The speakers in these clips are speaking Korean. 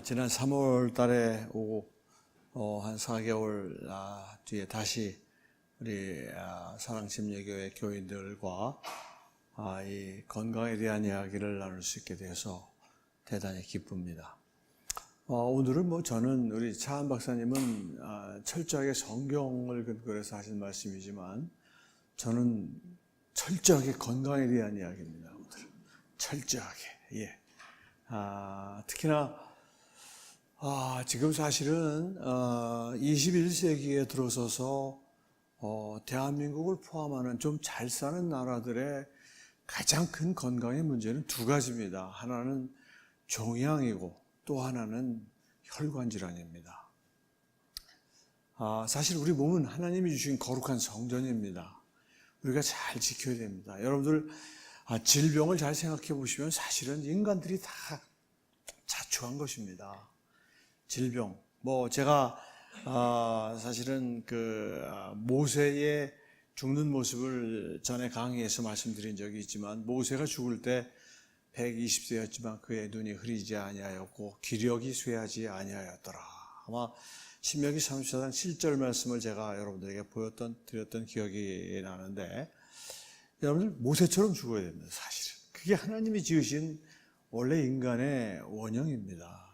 지난 3월 달에 오고 한 4개월 뒤에 다시 우리 사랑침례교회 교인들과 이 건강에 대한 이야기를 나눌 수 있게 돼서 대단히 기쁩니다. 오늘은 저는 우리 차한 박사님은 철저하게 성경을 근거로 해서 하신 말씀이지만 저는 철저하게 건강에 대한 이야기입니다. 오늘은 철저하게. 특히나 지금 사실은 21세기에 들어서서 대한민국을 포함하는 좀 잘 사는 나라들의 가장 큰 건강의 문제는 두 가지입니다. 하나는 종양이고 또 하나는 혈관 질환입니다. 사실 우리 몸은 하나님이 주신 거룩한 성전입니다. 우리가 잘 지켜야 됩니다. 여러분들 질병을 잘 생각해 보시면 사실은 인간들이 다 자초한 것입니다. 질병. 제가 사실은 모세의 죽는 모습을 전에 강의에서 말씀드린 적이 있지만, 모세가 죽을 때 120세였지만 그의 눈이 흐리지 아니하였고 기력이 쇠하지 아니하였더라. 아마 신명기 34장 7절 말씀을 제가 여러분들에게 드렸던 기억이 나는데, 여러분들 모세처럼 죽어야 됩니다. 사실은 그게 하나님이 지으신 원래 인간의 원형입니다.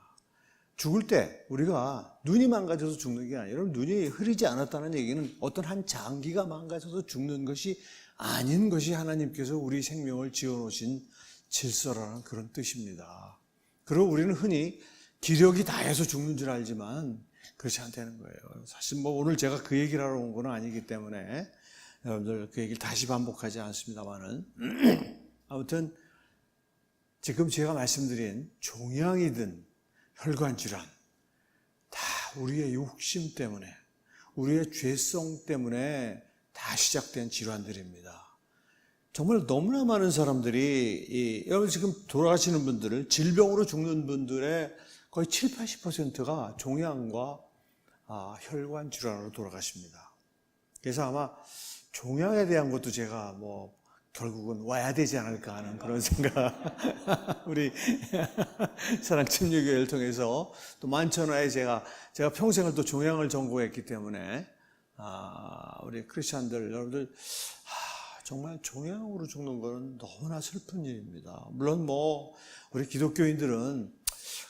죽을 때 우리가 눈이 망가져서 죽는 게 아니라, 눈이 흐리지 않았다는 얘기는 어떤 한 장기가 망가져서 죽는 것이 아닌 것이 하나님께서 우리 생명을 지어놓으신 질서라는 그런 뜻입니다. 그리고 우리는 흔히 기력이 다해서 죽는 줄 알지만 그렇지 않다는 거예요. 사실 오늘 제가 그 얘기를 하러 온 건 아니기 때문에 여러분들 그 얘기를 다시 반복하지 않습니다만은 아무튼 지금 제가 말씀드린 종양이든 혈관 질환, 다 우리의 욕심 때문에, 우리의 죄성 때문에 다 시작된 질환들입니다. 정말 너무나 많은 사람들이, 여러분 지금 돌아가시는 분들을, 질병으로 죽는 분들의 거의 7, 80%가 종양과 혈관 질환으로 돌아가십니다. 그래서 아마 종양에 대한 것도 제가 결국은 와야 되지 않을까 하는 그런 생각. 우리 사랑침례교회를 통해서 또 만천하에 제가 평생을 또 종양을 전공했기 때문에 우리 크리스찬들 여러분들 정말 종양으로 죽는 것은 너무나 슬픈 일입니다. 물론 우리 기독교인들은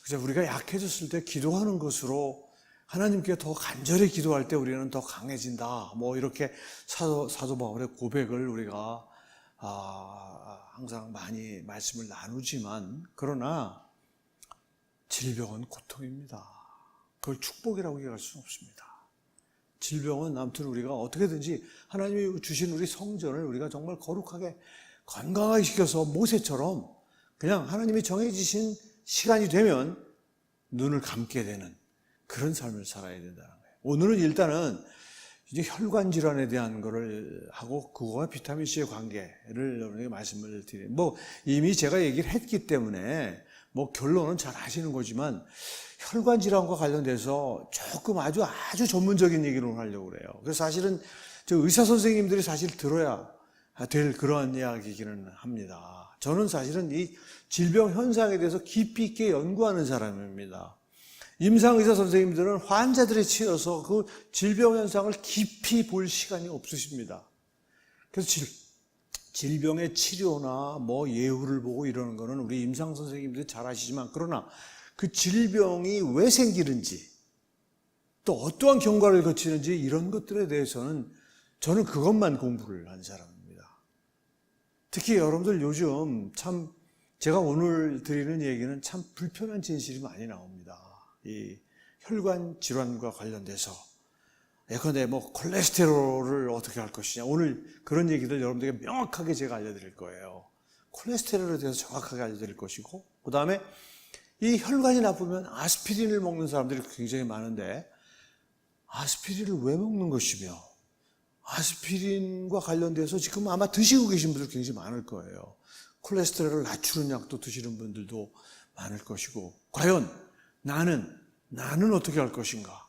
그저 우리가 약해졌을 때 기도하는 것으로 하나님께 더 간절히 기도할 때 우리는 더 강해진다. 이렇게 사도 바울의 고백을 우리가 항상 많이 말씀을 나누지만, 그러나 질병은 고통입니다. 그걸 축복이라고 얘기할 수는 없습니다. 질병은 아무튼 우리가 어떻게든지 하나님이 주신 우리 성전을 우리가 정말 거룩하게 건강하게 시켜서 모세처럼 그냥 하나님이 정해주신 시간이 되면 눈을 감게 되는 그런 삶을 살아야 된다는 거예요. 오늘은 일단은 이제 혈관 질환에 대한 거를 하고 그거와 비타민C의 관계를 여러분에게 말씀을 드려요. 이미 제가 얘기를 했기 때문에 결론은 잘 아시는 거지만, 혈관 질환과 관련돼서 조금 아주 전문적인 얘기를 하려고 그래요. 그래서 사실은 의사 선생님들이 사실 들어야 될 그런 이야기이기는 합니다. 저는 사실은 이 질병 현상에 대해서 깊이 있게 연구하는 사람입니다. 임상의사 선생님들은 환자들에 치여서 그 질병 현상을 깊이 볼 시간이 없으십니다. 그래서 질병의 치료나 예후를 보고 이러는 거는 우리 임상 선생님들이 잘 아시지만, 그러나 그 질병이 왜 생기는지 또 어떠한 경과를 거치는지 이런 것들에 대해서는 저는 그것만 공부를 한 사람입니다. 특히 여러분들 요즘 참 제가 오늘 드리는 얘기는 참 불편한 진실이 많이 나옵니다. 이 혈관 질환과 관련돼서 예컨대 콜레스테롤을 어떻게 할 것이냐, 오늘 그런 얘기들 여러분들에게 명확하게 제가 알려드릴 거예요. 콜레스테롤에 대해서 정확하게 알려드릴 것이고, 그 다음에 이 혈관이 나쁘면 아스피린을 먹는 사람들이 굉장히 많은데 아스피린을 왜 먹는 것이며, 아스피린과 관련돼서 지금 아마 드시고 계신 분들 굉장히 많을 거예요. 콜레스테롤을 낮추는 약도 드시는 분들도 많을 것이고, 과연 나는 어떻게 할 것인가?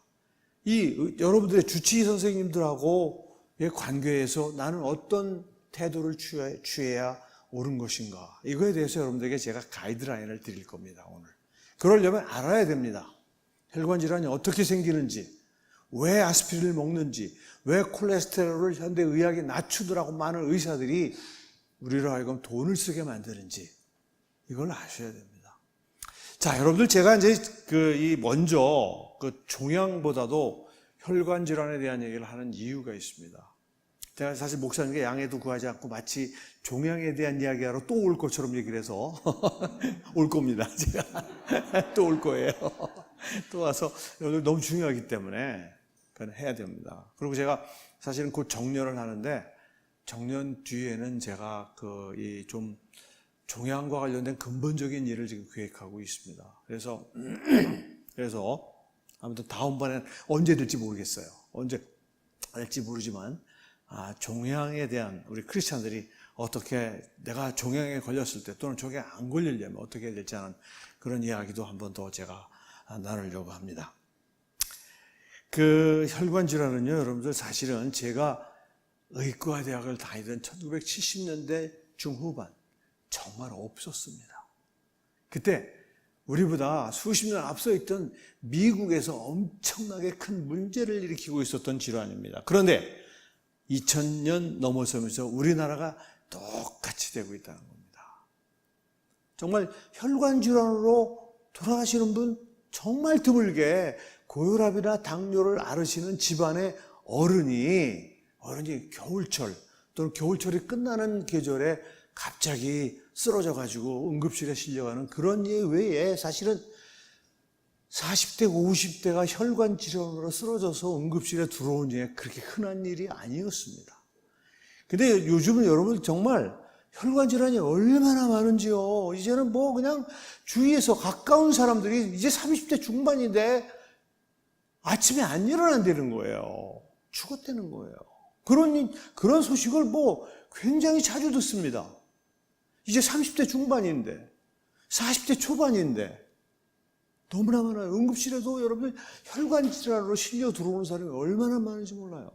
여러분들의 주치의 선생님들하고의 관계에서 나는 어떤 태도를 취해야 옳은 것인가? 이거에 대해서 여러분들에게 제가 가이드라인을 드릴 겁니다, 오늘. 그러려면 알아야 됩니다. 혈관 질환이 어떻게 생기는지, 왜 아스피린을 먹는지, 왜 콜레스테롤을 현대의학이 낮추더라고 많은 의사들이 우리로 하여금 돈을 쓰게 만드는지 이걸 아셔야 됩니다. 자, 여러분들 제가 이제 먼저 종양보다도 혈관 질환에 대한 얘기를 하는 이유가 있습니다. 제가 사실 목사님께 양해도 구하지 않고 마치 종양에 대한 이야기하러 또 올 것처럼 얘기를 해서 올 겁니다. 제가 또 올 거예요. 또 와서 여러분들 너무 중요하기 때문에 그건 해야 됩니다. 그리고 제가 사실은 곧 정년을 하는데 정년 뒤에는 제가 좀 종양과 관련된 근본적인 일을 지금 계획하고 있습니다. 그래서 아무튼 다음번엔 언제 될지 모르겠어요. 언제 될지 모르지만 종양에 대한 우리 크리스찬들이 어떻게 내가 종양에 걸렸을 때 또는 종양에 안 걸리려면 어떻게 해야 될지 하는 그런 이야기도 한 번 더 제가 나누려고 합니다. 혈관 질환은요, 여러분들 사실은 제가 의과대학을 다니던 1970년대 중후반 정말 없었습니다. 그때 우리보다 수십 년 앞서 있던 미국에서 엄청나게 큰 문제를 일으키고 있었던 질환입니다. 그런데 2000년 넘어서면서 우리나라가 똑같이 되고 있다는 겁니다. 정말 혈관 질환으로 돌아가시는 분 정말 드물게 고혈압이나 당뇨를 앓으시는 집안의 어른이 겨울철 또는 겨울철이 끝나는 계절에 갑자기 쓰러져가지고 응급실에 실려가는 그런 예 외에 사실은 40대, 50대가 혈관 질환으로 쓰러져서 응급실에 들어온 게 그렇게 흔한 일이 아니었습니다. 근데 요즘은 여러분 정말 혈관 질환이 얼마나 많은지요. 이제는 그냥 주위에서 가까운 사람들이 이제 30대 중반인데 아침에 안 일어난다는 거예요. 죽었다는 거예요. 그런 소식을 굉장히 자주 듣습니다. 이제 30대 중반인데, 40대 초반인데, 너무나 많아요. 응급실에도 여러분들 혈관 질환으로 실려 들어오는 사람이 얼마나 많은지 몰라요.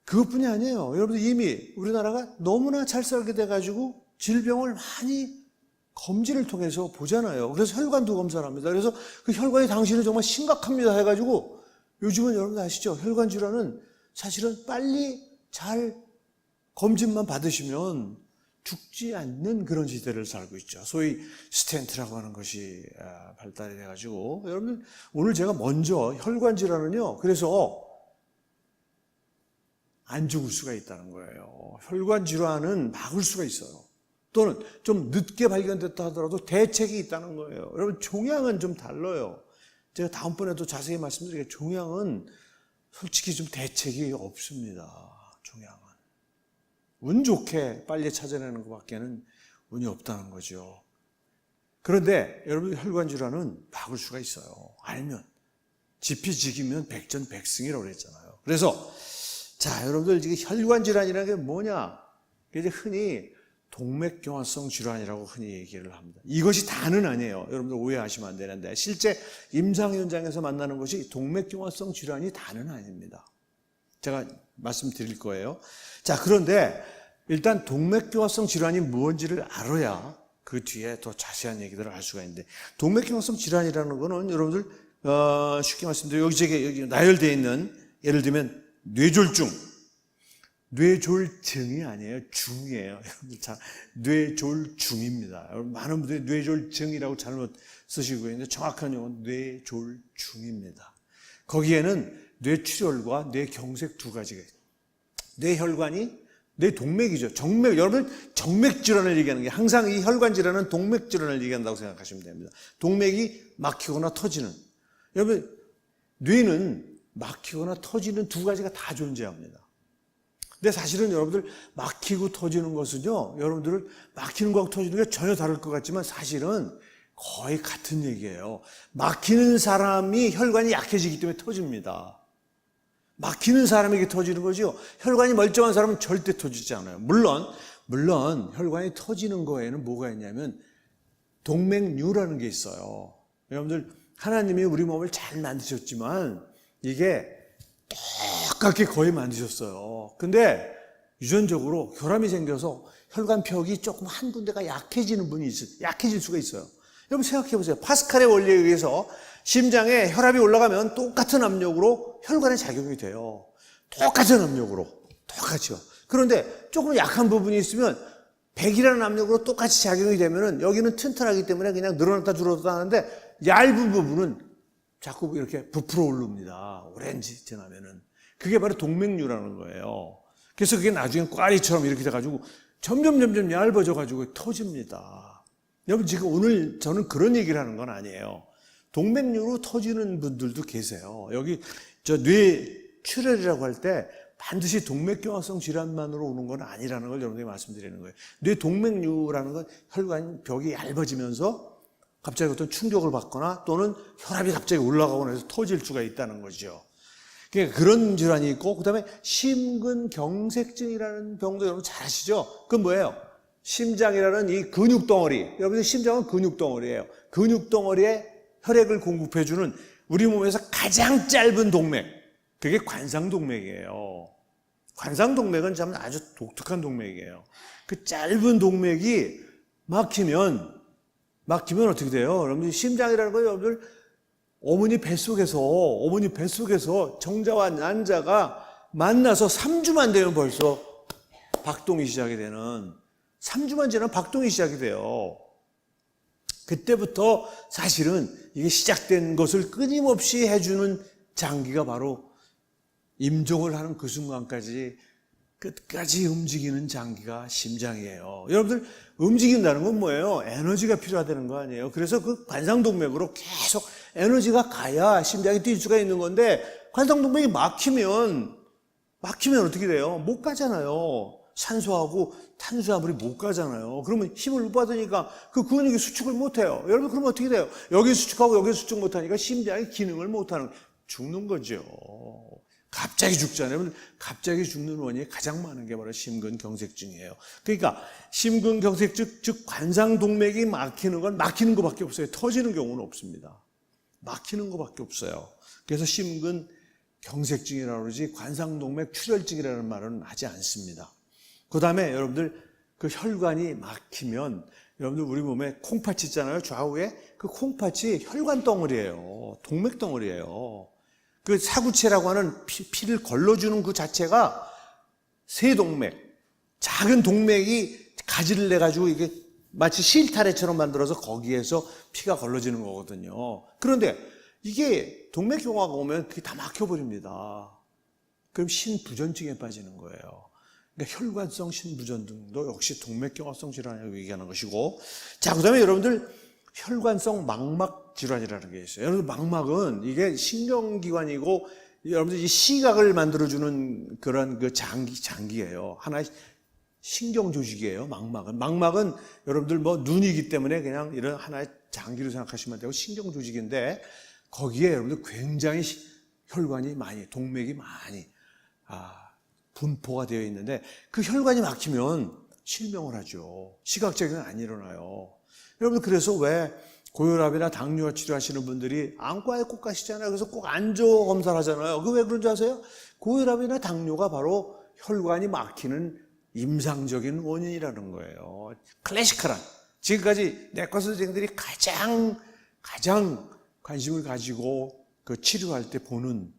그것뿐이 아니에요. 여러분들 이미 우리나라가 너무나 잘 살게 돼가지고 질병을 많이 검진을 통해서 보잖아요. 그래서 혈관도 검사를 합니다. 그래서 그 혈관이 당신은 정말 심각합니다 해가지고 요즘은 여러분 아시죠? 혈관 질환은 사실은 빨리 잘 검진만 받으시면 죽지 않는 그런 시대를 살고 있죠. 소위 스텐트라고 하는 것이 발달이 돼가지고 여러분들 오늘 제가 먼저 혈관 질환은요. 그래서 안 죽을 수가 있다는 거예요. 혈관 질환은 막을 수가 있어요. 또는 좀 늦게 발견됐다 하더라도 대책이 있다는 거예요. 여러분 종양은 좀 달라요. 제가 다음번에도 자세히 말씀드리겠습니다. 종양은 솔직히 좀 대책이 없습니다. 종양은. 운 좋게 빨리 찾아내는 것밖에는 운이 없다는 거죠. 그런데 여러분 혈관 질환은 막을 수가 있어요. 알면. 지피지기면 백전백승이라고 그랬잖아요. 그래서 자, 여러분들 지금 혈관 질환이라는 게 뭐냐? 이제 흔히 동맥경화성 질환이라고 흔히 얘기를 합니다. 이것이 다는 아니에요. 여러분들 오해하시면 안 되는데 실제 임상 현장에서 만나는 것이 동맥경화성 질환이 다는 아닙니다. 제가 말씀드릴 거예요. 자, 그런데 일단 동맥경화성 질환이 무엇인지를 알아야 그 뒤에 더 자세한 얘기들을 할 수가 있는데 동맥경화성 질환이라는 거는 여러분들 쉽게 말씀드리면 여기 나열되어 있는 예를 들면 뇌졸중, 뇌졸증이 아니에요. 중이에요. 여러분들 자, 뇌졸중입니다. 여러분 많은 분들이 뇌졸증이라고 잘못 쓰시고 있는데 정확한 용어는 뇌졸중입니다. 거기에는 뇌출혈과 뇌경색 두 가지가 있어요. 뇌혈관이 뇌동맥이죠. 정맥, 여러분 정맥 질환을 얘기하는 게 항상 이 혈관 질환은 동맥 질환을 얘기한다고 생각하시면 됩니다. 동맥이 막히거나 터지는. 여러분 뇌는 막히거나 터지는 두 가지가 다 존재합니다. 근데 사실은 여러분들 막히고 터지는 것은요, 여러분들은 막히는 거하고 터지는 게 전혀 다를 것 같지만 사실은 거의 같은 얘기예요. 막히는 사람이 혈관이 약해지기 때문에 터집니다. 막히는 사람에게 터지는 거죠. 혈관이 멀쩡한 사람은 절대 터지지 않아요. 물론 혈관이 터지는 거에는 뭐가 있냐면 동맥류라는 게 있어요. 여러분들 하나님이 우리 몸을 잘 만드셨지만 이게 똑같게 거의 만드셨어요. 근데 유전적으로 결함이 생겨서 혈관벽이 조금 한 군데가 약해지는 분이 있어요. 약해질 수가 있어요. 여러분 생각해 보세요. 파스칼의 원리에 의해서 심장에 혈압이 올라가면 똑같은 압력으로 혈관에 작용이 돼요. 똑같은 압력으로. 똑같죠. 그런데 조금 약한 부분이 있으면 100이라는 압력으로 똑같이 작용이 되면은 여기는 튼튼하기 때문에 그냥 늘어났다 줄어들었다 하는데 얇은 부분은 자꾸 이렇게 부풀어 오릅니다. 오랜 지나면은. 그게 바로 동맥류라는 거예요. 그래서 그게 나중에 꽈리처럼 이렇게 돼가지고 점점 얇아져가지고 터집니다. 여러분 지금 오늘 저는 그런 얘기를 하는 건 아니에요. 동맥류로 터지는 분들도 계세요. 여기 저 뇌 출혈이라고 할 때 반드시 동맥경화성 질환만으로 오는 건 아니라는 걸 여러분들이 말씀드리는 거예요. 뇌 동맥류라는 건 혈관 벽이 얇아지면서 갑자기 어떤 충격을 받거나 또는 혈압이 갑자기 올라가거나 해서 터질 수가 있다는 거죠. 그러니까 그런 질환이 있고, 그 다음에 심근경색증이라는 병도 여러분 잘 아시죠? 그건 뭐예요? 심장이라는 이 근육덩어리, 여러분들 심장은 근육덩어리예요. 근육덩어리에 혈액을 공급해주는 우리 몸에서 가장 짧은 동맥, 그게 관상동맥이에요. 관상동맥은 참 아주 독특한 동맥이에요. 그 짧은 동맥이 막히면 어떻게 돼요? 여러분들 심장이라는 건 여러분들 어머니 뱃속에서 정자와 난자가 만나서 3주만 되면 벌써 박동이 시작이 되는, 3주만 지나면 박동이 시작이 돼요. 그때부터 사실은 이게 시작된 것을 끊임없이 해주는 장기가 바로 임종을 하는 그 순간까지 끝까지 움직이는 장기가 심장이에요. 여러분들 움직인다는 건 뭐예요? 에너지가 필요하다는 거 아니에요? 그래서 그 관상동맥으로 계속 에너지가 가야 심장이 뛸 수가 있는 건데, 관상동맥이 막히면 어떻게 돼요? 못 가잖아요. 산소하고 탄수화물이 못 가잖아요. 그러면 힘을 못 받으니까 그 근육이 수축을 못 해요. 여러분 그러면 어떻게 돼요? 여기 수축하고 여기 수축 못 하니까 심장이 기능을 못 하는, 죽는 거죠. 갑자기 죽잖아요. 갑자기 죽는 원인이 가장 많은 게 바로 심근경색증이에요. 그러니까 심근경색증, 즉 관상동맥이 막히는 건 막히는 것밖에 없어요. 터지는 경우는 없습니다. 막히는 것밖에 없어요. 그래서 심근경색증이라고 그러지 관상동맥 출혈증이라는 말은 하지 않습니다. 그 다음에 여러분들 그 혈관이 막히면 여러분들 우리 몸에 콩팥이 있잖아요. 좌우에 그 콩팥이 혈관 덩어리예요. 동맥 덩어리예요. 그 사구체라고 하는 피를 걸러주는 그 자체가 세동맥, 작은 동맥이 가지를 내가지고 이게 마치 실타래처럼 만들어서 거기에서 피가 걸러지는 거거든요. 그런데 이게 동맥경화가 오면 그게 다 막혀버립니다. 그럼 신부전증에 빠지는 거예요. 그러니까 혈관성 신부전 등도 역시 동맥경화성 질환이라고 얘기하는 것이고, 자, 그 다음에 여러분들 혈관성 망막 질환이라는 게 있어요. 여러분 망막은 이게 신경기관이고 여러분들 이 시각을 만들어주는 그런 그 장기예요. 하나의 신경 조직이에요. 망막은 여러분들 뭐 눈이기 때문에 그냥 이런 하나의 장기로 생각하시면 되고 신경 조직인데 거기에 여러분들 굉장히 혈관이 많이, 동맥이 많이 분포가 되어 있는데 그 혈관이 막히면 실명을 하죠. 시각적인 안 일어나요. 여러분 그래서 왜 고혈압이나 당뇨 치료하시는 분들이 안과에 꼭 가시잖아요. 그래서 꼭 안조 검사를 하잖아요. 그 왜 그런지 아세요? 고혈압이나 당뇨가 바로 혈관이 막히는 임상적인 원인이라는 거예요. 클래시컬한, 지금까지 내과 선생님들이 가장 관심을 가지고 그 치료할 때 보는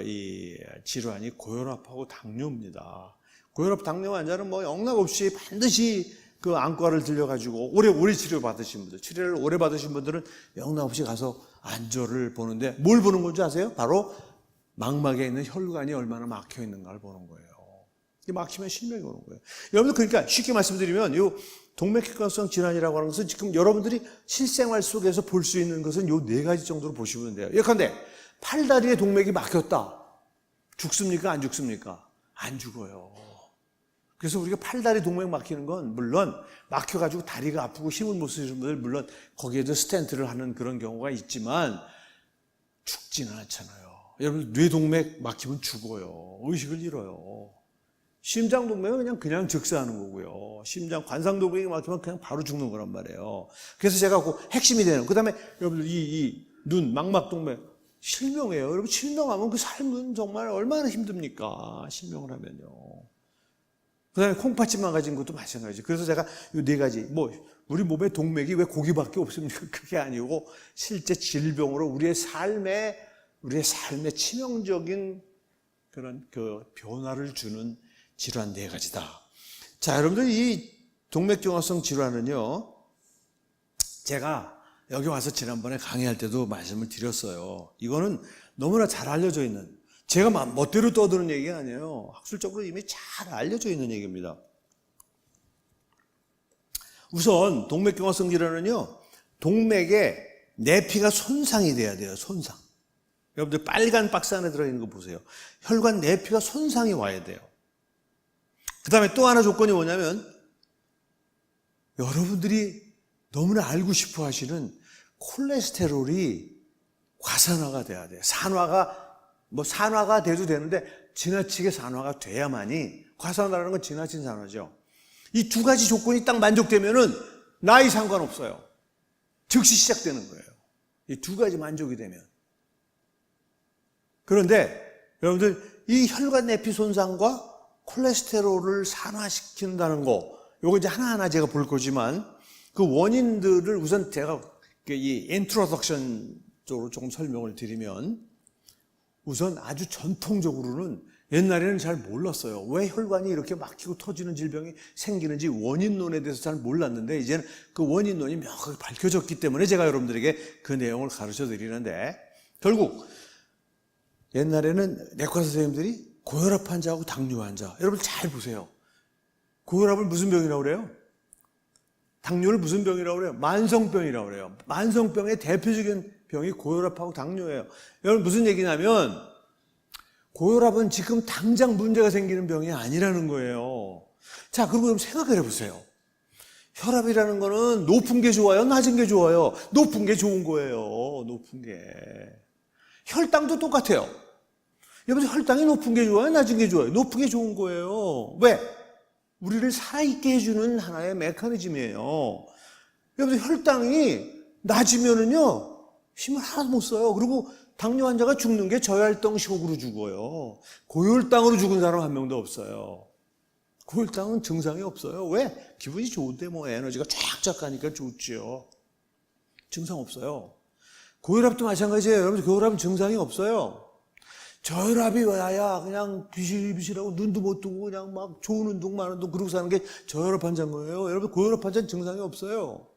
이 질환이 고혈압하고 당뇨입니다. 고혈압 당뇨 환자는 뭐 영락없이 반드시 그 안과를 들려가지고 오래 치료 받으신 분들, 치료를 오래 받으신 분들은 영락없이 가서 안조를 보는데 뭘 보는 건지 아세요? 바로 망막에 있는 혈관이 얼마나 막혀 있는가를 보는 거예요. 이게 막히면 실명이 오는 거예요. 여러분들 그러니까 쉽게 말씀드리면 이 동맥혈관성 질환이라고 하는 것은 지금 여러분들이 실생활 속에서 볼 수 있는 것은 이 4가지 정도로 보시면 돼요. 예컨대 팔다리에 동맥이 막혔다. 죽습니까? 안 죽습니까? 안 죽어요. 그래서 우리가 팔다리 동맥 막히는 건 물론 막혀가지고 다리가 아프고 힘을 못 쓰시는 분들 물론 거기에도 스텐트를 하는 그런 경우가 있지만 죽지는 않잖아요. 여러분 뇌동맥 막히면 죽어요. 의식을 잃어요. 심장동맥은 그냥 즉사하는 거고요. 관상동맥이 막히면 그냥 바로 죽는 거란 말이에요. 그래서 제가 그 핵심이 되는, 그 다음에 여러분들 이 눈, 망막동맥 실명이에요. 여러분 실명하면 그 삶은 정말 얼마나 힘듭니까? 실명을 하면요. 그 다음에 콩팥집만 가진 것도 마찬가지죠. 그래서 제가 이 네 가지, 우리 몸에 동맥이 왜 고기밖에 없습니까? 그게 아니고 실제 질병으로 우리의 삶에 치명적인 그런 그 변화를 주는 질환 네 가지다. 자, 여러분들 이 동맥경화성 질환은요, 제가 여기 와서 지난번에 강의할 때도 말씀을 드렸어요. 이거는 너무나 잘 알려져 있는, 제가 멋대로 떠드는 얘기가 아니에요. 학술적으로 이미 잘 알려져 있는 얘기입니다. 우선 동맥경화성 질환은요, 동맥에 내피가 손상이 돼야 돼요. 손상. 여러분들 빨간 박스 안에 들어있는 거 보세요. 혈관 내피가 손상이 와야 돼요. 그 다음에 또 하나 조건이 뭐냐면, 여러분들이 너무나 알고 싶어 하시는 콜레스테롤이 과산화가 돼야 돼요. 산화가 돼도 되는데 지나치게 산화가 돼야만이, 과산화라는 건 지나친 산화죠. 이 두 가지 조건이 딱 만족되면은 나이 상관없어요. 즉시 시작되는 거예요. 이 두 가지 만족이 되면. 그런데 여러분들 이 혈관 내피 손상과 콜레스테롤을 산화시킨다는 거, 요거 이제 하나하나 제가 볼 거지만 그 원인들을 우선 제가 이 인트로덕션 쪽으로 조금 설명을 드리면, 우선 아주 전통적으로는 옛날에는 잘 몰랐어요. 왜 혈관이 이렇게 막히고 터지는 질병이 생기는지 원인론에 대해서 잘 몰랐는데, 이제는 그 원인론이 명확하게 밝혀졌기 때문에 제가 여러분들에게 그 내용을 가르쳐 드리는데, 결국 옛날에는 내과 선생님들이 고혈압 환자하고 당뇨 환자, 여러분 잘 보세요. 고혈압을 무슨 병이라고 그래요? 당뇨를 무슨 병이라고 그래요? 만성병이라고 그래요. 만성병의 대표적인 병이 고혈압하고 당뇨예요. 여러분 무슨 얘기냐면, 고혈압은 지금 당장 문제가 생기는 병이 아니라는 거예요. 자, 그리고 그럼 생각을 해보세요. 혈압이라는 거는 높은 게 좋아요? 낮은 게 좋아요? 높은 게 좋은 거예요. 높은 게. 혈당도 똑같아요. 여러분, 혈당이 높은 게 좋아요? 낮은 게 좋아요? 높은 게 좋은 거예요. 왜? 우리를 살아있게 해주는 하나의 메커니즘이에요. 여러분, 혈당이 낮으면은요, 힘을 하나도 못 써요. 그리고 당뇨 환자가 죽는 게 저혈당 쇼크로 죽어요. 고혈당으로 죽은 사람 한 명도 없어요. 고혈당은 증상이 없어요. 왜? 기분이 좋은데 에너지가 쫙쫙 가니까 좋죠. 증상 없어요. 고혈압도 마찬가지예요. 여러분, 고혈압은 증상이 없어요. 저혈압이 와야 그냥 비실비실하고 눈도 못 뜨고 그냥 막 좋은 운동 많은 운동 그러고 사는 게 저혈압 환자인 거예요. 여러분, 고혈압 환자는 증상이 없어요.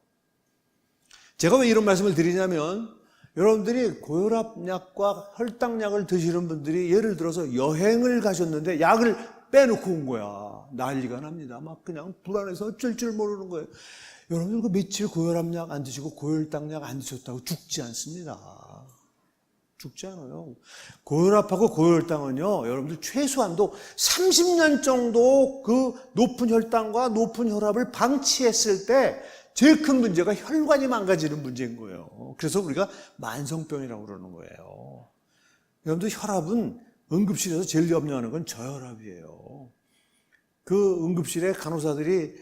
제가 왜 이런 말씀을 드리냐면, 여러분들이 고혈압약과 혈당약을 드시는 분들이 예를 들어서 여행을 가셨는데 약을 빼놓고 온 거야. 난리가 납니다. 막 그냥 불안해서 어쩔 줄 모르는 거예요. 여러분들 그 며칠 고혈압약 안 드시고 고혈당약 안 드셨다고 죽지 않습니다. 죽지 않아요. 고혈압하고 고혈당은요, 여러분들 최소한도 30년 정도 그 높은 혈당과 높은 혈압을 방치했을 때 제일 큰 문제가 혈관이 망가지는 문제인 거예요. 그래서 우리가 만성병이라고 그러는 거예요. 여러분들 혈압은 응급실에서 제일 염려하는 건 저혈압이에요. 그 응급실에 간호사들이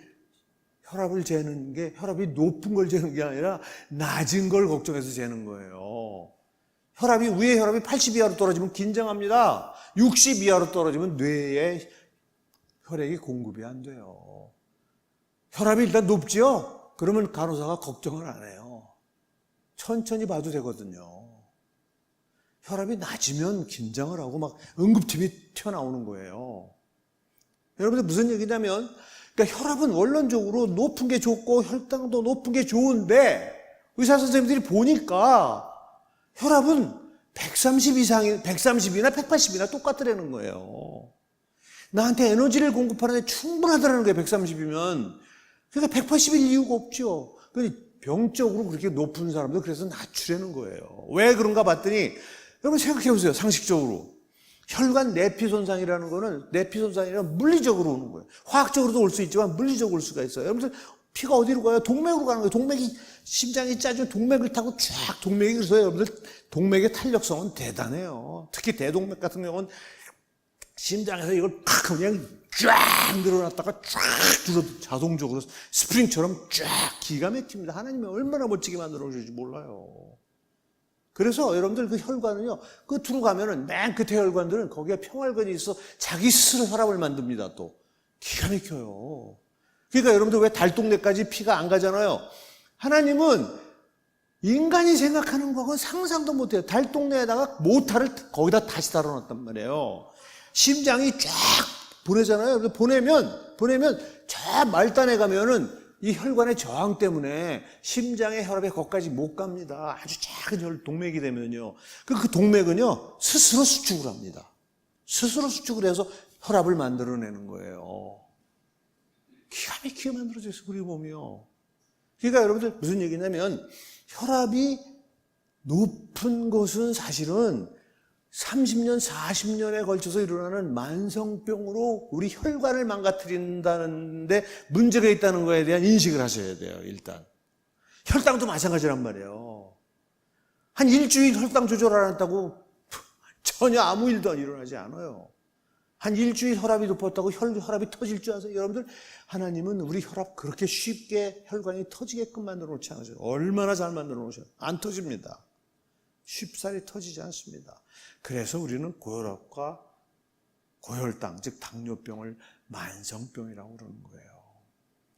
혈압을 재는 게 혈압이 높은 걸 재는 게 아니라 낮은 걸 걱정해서 재는 거예요. 위에 혈압이 80 이하로 떨어지면 긴장합니다. 60 이하로 떨어지면 뇌에 혈액이 공급이 안 돼요. 혈압이 일단 높지요? 그러면 간호사가 걱정을 안 해요. 천천히 봐도 되거든요. 혈압이 낮으면 긴장을 하고 막 응급팀이 튀어나오는 거예요. 여러분들 무슨 얘기냐면, 그러니까 혈압은 원론적으로 높은 게 좋고 혈당도 높은 게 좋은데, 의사 선생님들이 보니까 혈압은 130이나 180이나 똑같더라는 거예요. 나한테 에너지를 공급하는데 충분하더라는 거예요, 130이면. 그러니까 180일 이유가 없죠. 병적으로 그렇게 높은 사람들 그래서 낮추려는 거예요. 왜 그런가 봤더니, 여러분 생각해 보세요. 상식적으로. 혈관 내피 손상이라는 거는, 내피 손상이라는 물리적으로 오는 거예요. 화학적으로도 올 수 있지만 물리적으로 올 수가 있어요. 여러분, 피가 어디로 가요? 동맥으로 가는 거예요. 심장이 짜지면 동맥을 타고 쫙, 그래서 여러분들 동맥의 탄력성은 대단해요. 특히 대동맥 같은 경우는 심장에서 이걸 팍 그냥 쫙 늘어났다가 쫙 줄어도 자동적으로 스프링처럼 쫙 기가 막힙니다. 하나님이 얼마나 멋지게 만들어 주실지 몰라요. 그래서 여러분들 그 혈관은요, 끝으로 가면은 맨 끝에 혈관들은 거기에 평혈관이 있어 자기 스스로 혈압을 만듭니다. 또 기가 막혀요. 그러니까 여러분들 왜 달동네까지 피가 안 가잖아요. 하나님은 인간이 생각하는 거하고는 상상도 못해요. 달동네에다가 모타를 거기다 다시 달아놨단 말이에요. 심장이 쫙 보내잖아요. 보내면 저 말단에 가면은 이 혈관의 저항 때문에 심장의 혈압이 거기까지 못 갑니다. 아주 작은 동맥이 되면요. 그 동맥은요, 스스로 수축을 합니다. 스스로 수축을 해서 혈압을 만들어내는 거예요. 기가 막히게 만들어져 있어, 우리 몸이요. 그러니까 여러분들 무슨 얘기냐면, 혈압이 높은 것은 사실은 30년, 40년에 걸쳐서 일어나는 만성병으로 우리 혈관을 망가뜨린다는데 문제가 있다는 거에 대한 인식을 하셔야 돼요, 일단. 혈당도 마찬가지란 말이에요. 한 일주일 혈당 조절 안 했다고 전혀 아무 일도 일어나지 않아요. 한 일주일 혈압이 높았다고 혈압이 터질 줄 아세요? 여러분들, 하나님은 우리 혈압 그렇게 쉽게 혈관이 터지게끔 만들어 놓지 않으세요. 얼마나 잘 만들어 놓으셔요. 안 터집니다. 쉽사리 터지지 않습니다. 그래서 우리는 고혈압과 고혈당, 즉 당뇨병을 만성병이라고 그러는 거예요.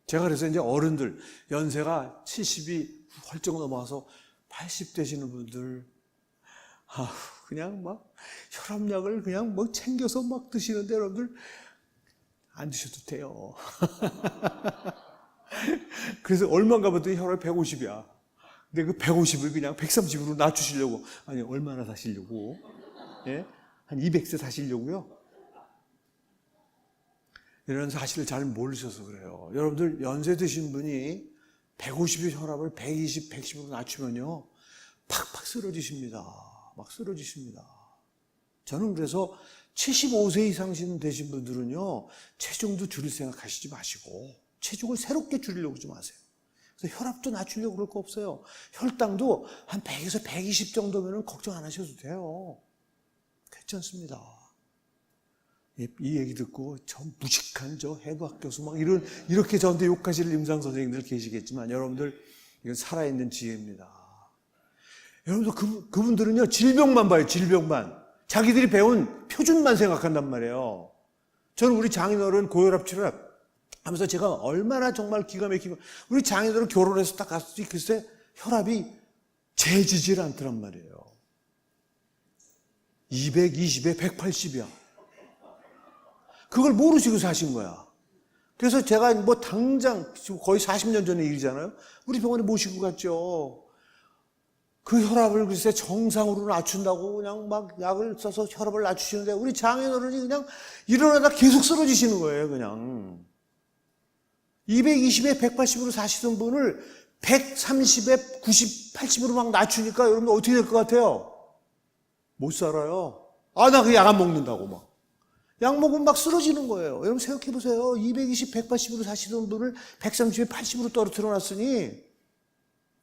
제가 그래서 이제 어른들, 연세가 70이 훌쩍 넘어와서 80 되시는 분들, 그냥 막 혈압약을 그냥 뭐 챙겨서 막 드시는데 여러분들 안 드셔도 돼요. 그래서 얼마인가 봤더니 혈압이 150이야. 근데 그 150을 그냥 130으로 낮추시려고, 아니 얼마나 사시려고? 예? 한 200세 사시려고요? 이런 사실을 잘 모르셔서 그래요. 여러분들 연세 드신 분이 150의 혈압을 120, 110으로 낮추면요, 팍팍 쓰러지십니다. 막 쓰러지십니다. 저는 그래서 75세 이상 되신 분들은요, 체중도 줄일 생각하시지 마시고 체중을 새롭게 줄이려고 좀 하세요. 그래서 혈압도 낮추려고 그럴 거 없어요. 혈당도 한 100에서 120 정도면 걱정 안 하셔도 돼요. 괜찮습니다. 이 얘기 듣고 저 무식한 저 해부학 교수 막 이렇게 저한테 욕하실 임상 선생님들 계시겠지만 여러분들, 이건 살아있는 지혜입니다. 여러분들 그분들은요, 질병만 봐요. 질병만. 자기들이 배운 표준만 생각한단 말이에요. 저는 우리 장인어른 고혈압 치료 하면서 제가 얼마나 정말 기가 막히고, 우리 장인어른 결혼해서 딱 갔을 때 글쎄 혈압이 재지질 않더란 말이에요. 220에 180이야. 그걸 모르시고 사신 거야. 그래서 제가 뭐 당장 지금 거의 40년 전의 일이잖아요. 우리 병원에 모시고 갔죠. 그 혈압을 글쎄 정상으로 낮춘다고 그냥 막 약을 써서 혈압을 낮추시는데 우리 장인어른이 그냥 일어나다 계속 쓰러지시는 거예요, 그냥. 220에 180으로 사시던 분을 130에 90, 80으로 막 낮추니까 여러분 어떻게 될 것 같아요? 못 살아요. 나 그 약 안 먹는다고 막. 약 먹으면 막 쓰러지는 거예요. 여러분 생각해 보세요. 220, 180으로 사시던 분을 130에 80으로 떨어뜨려 놨으니,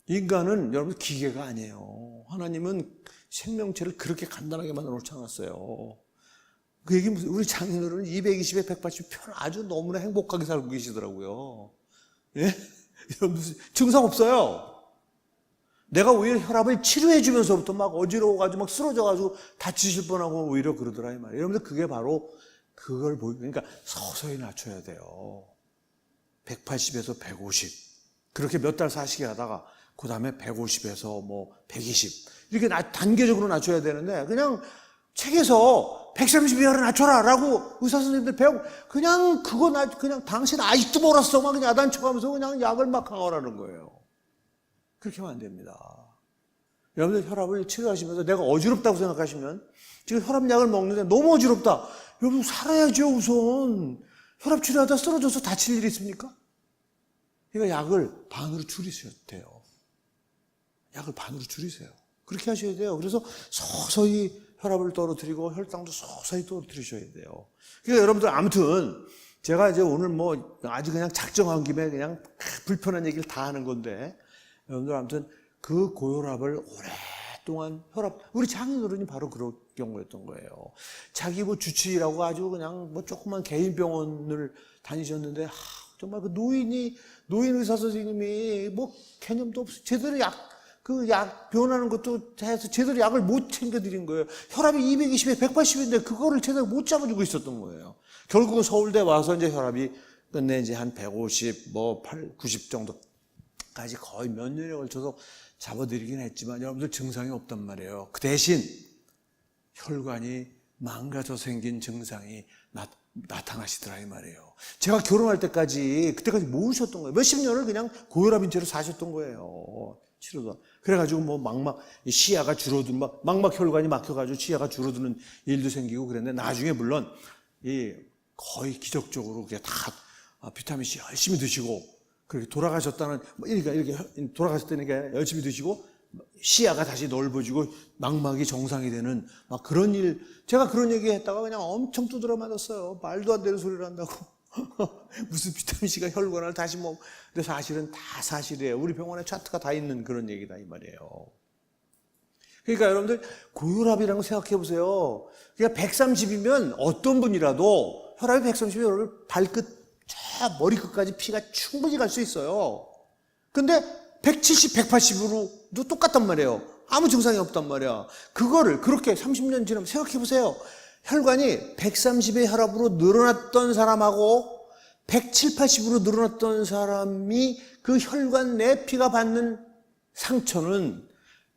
인간은 여러분 기계가 아니에요. 하나님은 생명체를 그렇게 간단하게 만들어 놓지 않았어요. 그 얘기 무슨, 우리 장인어른은 220에 180 아주 너무나 행복하게 살고 계시더라고요. 예? 무슨 증상 없어요. 내가 오히려 혈압을 치료해 주면서부터 막 어지러워가지고 막 쓰러져가지고 다치실 뻔하고 오히려 그러더라 이 말이에요. 여러분들 그게 바로 그걸 그러니까 서서히 낮춰야 돼요. 180에서 150 그렇게 몇 달 사시게 하다가 그 다음에 150에서 뭐 120 이렇게 단계적으로 낮춰야 되는데, 그냥 책에서 130 이하로 낮춰라 라고 의사 선생님들 배우고 그냥 그냥 당신 아직도 몰랐어 막 그냥 야단쳐가면서 그냥 약을 막 강화하라는 거예요. 그렇게 하면 안 됩니다. 여러분들 혈압을 치료하시면서 내가 어지럽다고 생각하시면, 지금 혈압약을 먹는데 너무 어지럽다. 여러분 살아야죠. 우선 혈압 치료하다 쓰러져서 다칠 일이 있습니까? 그러니까 약을 반으로 줄이셔야 돼요. 약을 반으로 줄이세요. 그렇게 하셔야 돼요. 그래서 서서히 혈압을 떨어뜨리고 혈당도 서서히 떨어뜨리셔야 돼요. 그러니까 여러분들 아무튼 제가 이제 오늘 뭐 아주 그냥 작정한 김에 그냥 불편한 얘기를 다 하는 건데, 여러분들 아무튼 그 고혈압을 오랫동안 우리 장인어른이 바로 그런 경우였던 거예요. 자기 뭐 주치의라고 아주 그냥 뭐 조그만 개인 병원을 다니셨는데, 정말 그 노인 의사 선생님이 뭐 개념도 없어 제대로 약 변하는 것도 해서 제대로 약을 못 챙겨드린 거예요. 혈압이 220에 180인데 그거를 제대로 못 잡아주고 있었던 거예요. 결국은 서울대 와서 이제 혈압이 끝내 이제 한 150, 90 정도까지 거의 몇 년에 걸쳐서 잡아드리긴 했지만 여러분들 증상이 없단 말이에요. 그 대신 혈관이 망가져 생긴 증상이 나타나시더라 이 말이에요. 제가 결혼할 때까지 그때까지 모르셨던 거예요. 몇십 년을 그냥 고혈압인 채로 사셨던 거예요. 치료도. 그래가지고 뭐 막막 시야가 줄어든 막막 혈관이 막혀가지고 시야가 줄어드는 일도 생기고 그랬는데 나중에 물론 이 거의 기적적으로 그냥 다 비타민 C 열심히 드시고 그렇게 돌아가셨다는 이렇게 돌아가셨다니까 열심히 드시고 시야가 다시 넓어지고 망막이 정상이 되는 막 그런 일. 제가 그런 얘기 했다가 그냥 엄청 두드려 맞았어요. 말도 안 되는 소리를 한다고. 무슨 비타민C가 혈관을 다시 근데 사실은 다 사실이에요. 우리 병원에 차트가 다 있는 그런 얘기다 이 말이에요. 그러니까 여러분들 고혈압이라는 거 생각해 보세요. 그러니까 130이면 어떤 분이라도 혈압이 130이면 여러분 발끝 저 머리끝까지 피가 충분히 갈 수 있어요. 근데 170, 180으로도 똑같단 말이에요. 아무 증상이 없단 말이야. 그거를 그렇게 30년 지나면 생각해 보세요. 혈관이 130의 혈압으로 늘어났던 사람하고 170, 80으로 늘어났던 사람이 그 혈관 내 피가 받는 상처는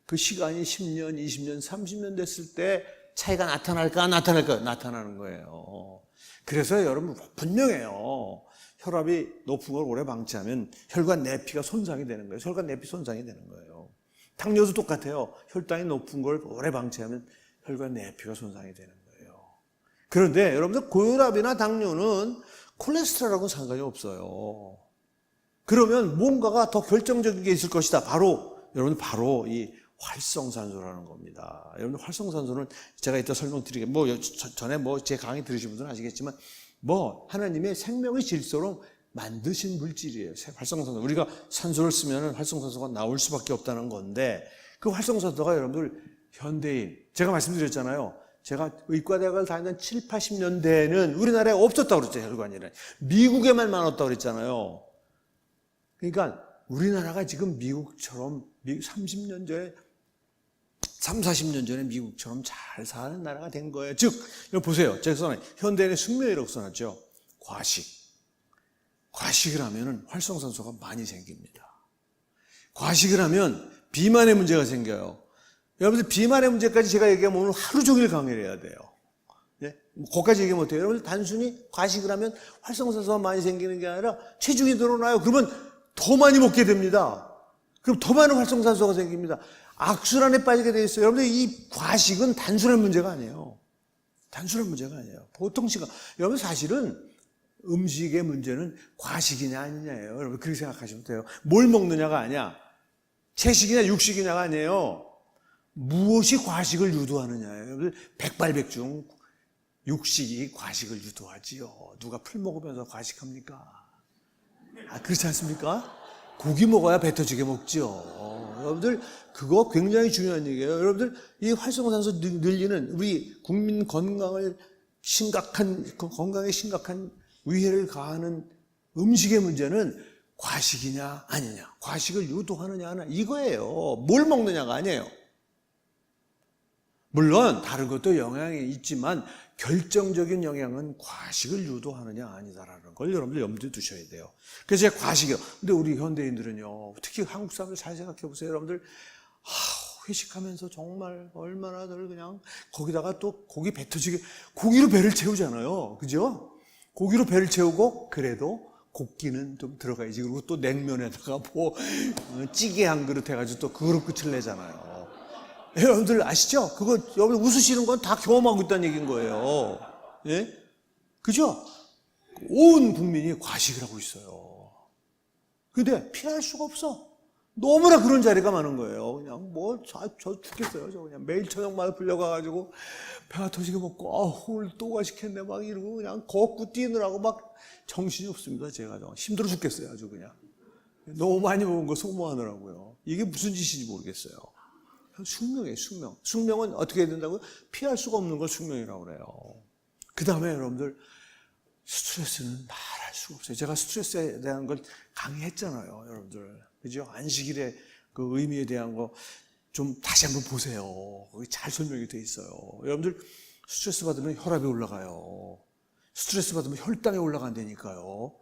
그 시간이 10년, 20년, 30년 됐을 때 차이가 나타날까 안 나타날까? 나타나는 거예요. 그래서 여러분 분명해요. 혈압이 높은 걸 오래 방치하면 혈관 내피가 손상이 되는 거예요. 혈관 내피 손상이 되는 거예요. 당뇨도 똑같아요. 혈당이 높은 걸 오래 방치하면 혈관 내피가 손상이 되는 거예요. 그런데 여러분들 고혈압이나 당뇨는 콜레스테롤하고는 상관이 없어요. 그러면 뭔가가 더 결정적인 게 있을 것이다. 여러분 바로 이 활성산소라는 겁니다. 여러분들 활성산소는 제가 이따 설명드리게 전에 제 강의 들으신 분들은 아시겠지만 하나님의 생명의 질소로 만드신 물질이에요. 활성산소. 우리가 산소를 쓰면 활성산소가 나올 수밖에 없다는 건데 그 활성산소가 여러분들 현대인 제가 말씀드렸잖아요. 제가 의과대학을 다니던 7, 80년대에는 우리나라에 없었다고 그랬죠. 혈관이란. 미국에만 많았다고 그랬잖아요. 그러니까 우리나라가 지금 미국처럼 30년 전에 3, 40년 전에 미국처럼 잘 사는 나라가 된 거예요. 즉, 여러분 보세요. 제가 써놨 현대인의 숙명이라고 써놨죠. 과식을 하면 활성산소가 많이 생깁니다. 과식을 하면 비만의 문제가 생겨요. 여러분들 비만의 문제까지 제가 얘기하면 오늘 하루 종일 강의를 해야 돼요. 네? 거기까지 얘기하면 어때요? 여러분들 단순히 과식을 하면 활성산소가 많이 생기는 게 아니라 체중이 늘어나요. 그러면 더 많이 먹게 됩니다. 그럼 더 많은 활성산소가 생깁니다. 악순환에 빠지게 돼 있어요. 여러분들 이 과식은 단순한 문제가 아니에요. 단순한 문제가 아니에요. 보통 여러분 사실은 음식의 문제는 과식이냐 아니냐예요. 여러분 그렇게 생각하시면 돼요. 뭘 먹느냐가 아니야. 채식이냐 육식이냐가 아니에요. 무엇이 과식을 유도하느냐예요. 여러분 백발백중 육식이 과식을 유도하지요. 누가 풀 먹으면서 과식합니까? 그렇지 않습니까? 고기 먹어야 배 터지게 먹죠. 여러분들 그거 굉장히 중요한 얘기예요. 여러분들 이 활성산소 늘리는 우리 국민 건강에 심각한 위해를 가하는 음식의 문제는 과식이냐 아니냐, 과식을 유도하느냐 하나 이거예요. 뭘 먹느냐가 아니에요. 물론 다른 것도 영향이 있지만 결정적인 영향은 과식을 유도하느냐 아니다라는 걸 여러분들 염두에 두셔야 돼요. 그래서 제가 과식이요. 근데 우리 현대인들은요, 특히 한국 사람들 잘 생각해 보세요. 여러분들 회식하면서 정말 얼마나 늘 그냥 거기다가 또 고기 배 터지게 고기로 배를 채우잖아요. 그죠? 고기로 배를 채우고 그래도 곱기는 좀 들어가야지. 그리고 또 냉면에다가 찌개 한 그릇 해가지고 또 그릇 끝을 내잖아요. 여러분들 아시죠? 그거 여러분 웃으시는 건 다 경험하고 있다는 얘기인 거예요. 예? 그죠? 온 국민이 과식을 하고 있어요. 근데 피할 수가 없어. 너무나 그런 자리가 많은 거예요. 그냥 저 죽겠어요. 저 그냥 매일 저녁마다 불려가가지고 배가 터지게 먹고 오늘 또 과식했네 막 이러고 그냥 걷고 뛰느라고 막 정신이 없습니다. 제가 힘들어 죽겠어요. 아주 그냥 너무 많이 먹은 거 소모하느라고요. 이게 무슨 짓인지 모르겠어요. 숙명이에요, 숙명. 숙명은 어떻게 해야 된다고요? 피할 수가 없는 걸 숙명이라고 그래요. 그 다음에 여러분들, 스트레스는 말할 수가 없어요. 제가 스트레스에 대한 걸 강의했잖아요, 여러분들. 그죠? 안식일의 그 의미에 대한 거 좀 다시 한번 보세요. 거기 잘 설명이 돼 있어요. 여러분들, 스트레스 받으면 혈압이 올라가요. 스트레스 받으면 혈당이 올라간다니까요.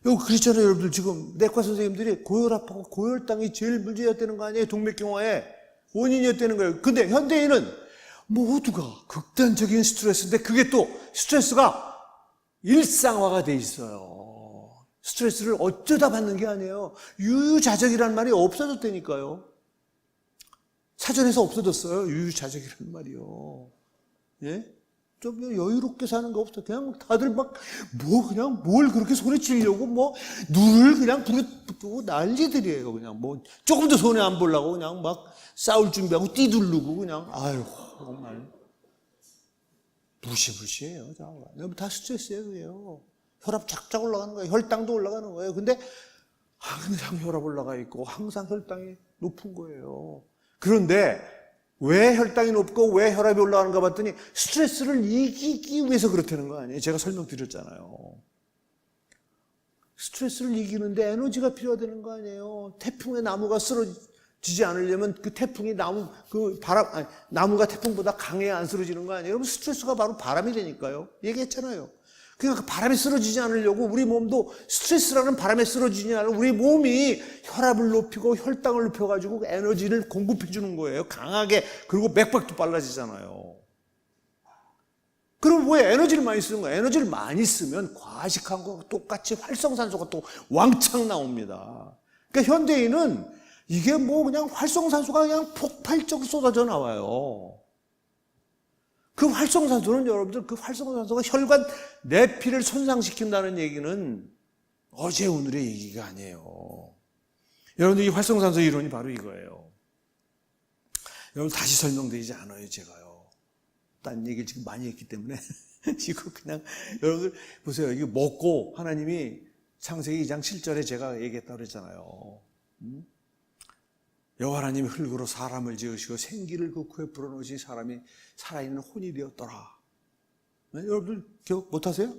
여기 그렇잖아요, 여러분들. 지금 내과 선생님들이 고혈압하고 고혈당이 제일 문제였다는 거 아니에요? 동맥경화의 원인이었다는 거예요. 근데 현대인은 모두가 극단적인 스트레스인데 그게 또 스트레스가 일상화가 돼 있어요. 스트레스를 어쩌다 받는 게 아니에요. 유유자적이라는 말이 없어졌다니까요. 사전에서 없어졌어요. 유유자적이라는 말이요. 예? 좀 여유롭게 사는 거 없어. 그냥 다들 막, 그냥 뭘 그렇게 손에 쥐려고, 눈을 그냥 부르고 난리들이에요. 그냥 조금 더 손에 안 보려고 그냥 막 싸울 준비하고 띠두르고 그냥, 아유, 정말. 무시무시해요. 다 스트레스예요, 그게요. 혈압 쫙쫙 올라가는 거예요. 혈당도 올라가는 거예요. 근데 항상 혈압 올라가 있고, 항상 혈당이 높은 거예요. 그런데, 왜 혈당이 높고 왜 혈압이 올라가는가 봤더니 스트레스를 이기기 위해서 그렇다는 거 아니에요. 제가 설명드렸잖아요. 스트레스를 이기는데 에너지가 필요하다는 거 아니에요. 태풍에 나무가 쓰러지지 않으려면 그 태풍이 나무가 태풍보다 강해야 안 쓰러지는 거 아니에요. 여러분 스트레스가 바로 바람이 되니까요. 얘기했잖아요. 그러니까 바람에 쓰러지지 않으려고 우리 몸도 스트레스라는 바람에 쓰러지지 않으려고 우리 몸이 혈압을 높이고 혈당을 높여가지고 에너지를 공급해 주는 거예요. 강하게. 그리고 맥박도 빨라지잖아요. 그럼 왜 에너지를 많이 쓰는 거예요? 에너지를 많이 쓰면 과식한 거와 똑같이 활성산소가 또 왕창 나옵니다. 그러니까 현대인은 이게 그냥 활성산소가 그냥 폭발적으로 쏟아져 나와요. 그 활성산소는 여러분들 그 활성산소가 혈관 내피를 손상시킨다는 얘기는 어제 오늘의 얘기가 아니에요. 여러분들 이 활성산소 이론이 바로 이거예요. 여러분 다시 설명드리지 않아요, 제가요. 딴 얘기를 지금 많이 했기 때문에 이거 그냥 여러분들 보세요. 이거 먹고 하나님이 창세기 2장 7절에 제가 얘기했다고 그랬잖아요. 여호와 하나님이 흙으로 사람을 지으시고 생기를 그 코에 불어넣으시 사람이 살아있는 혼이 되었더라. 네? 여러분들 기억 못하세요?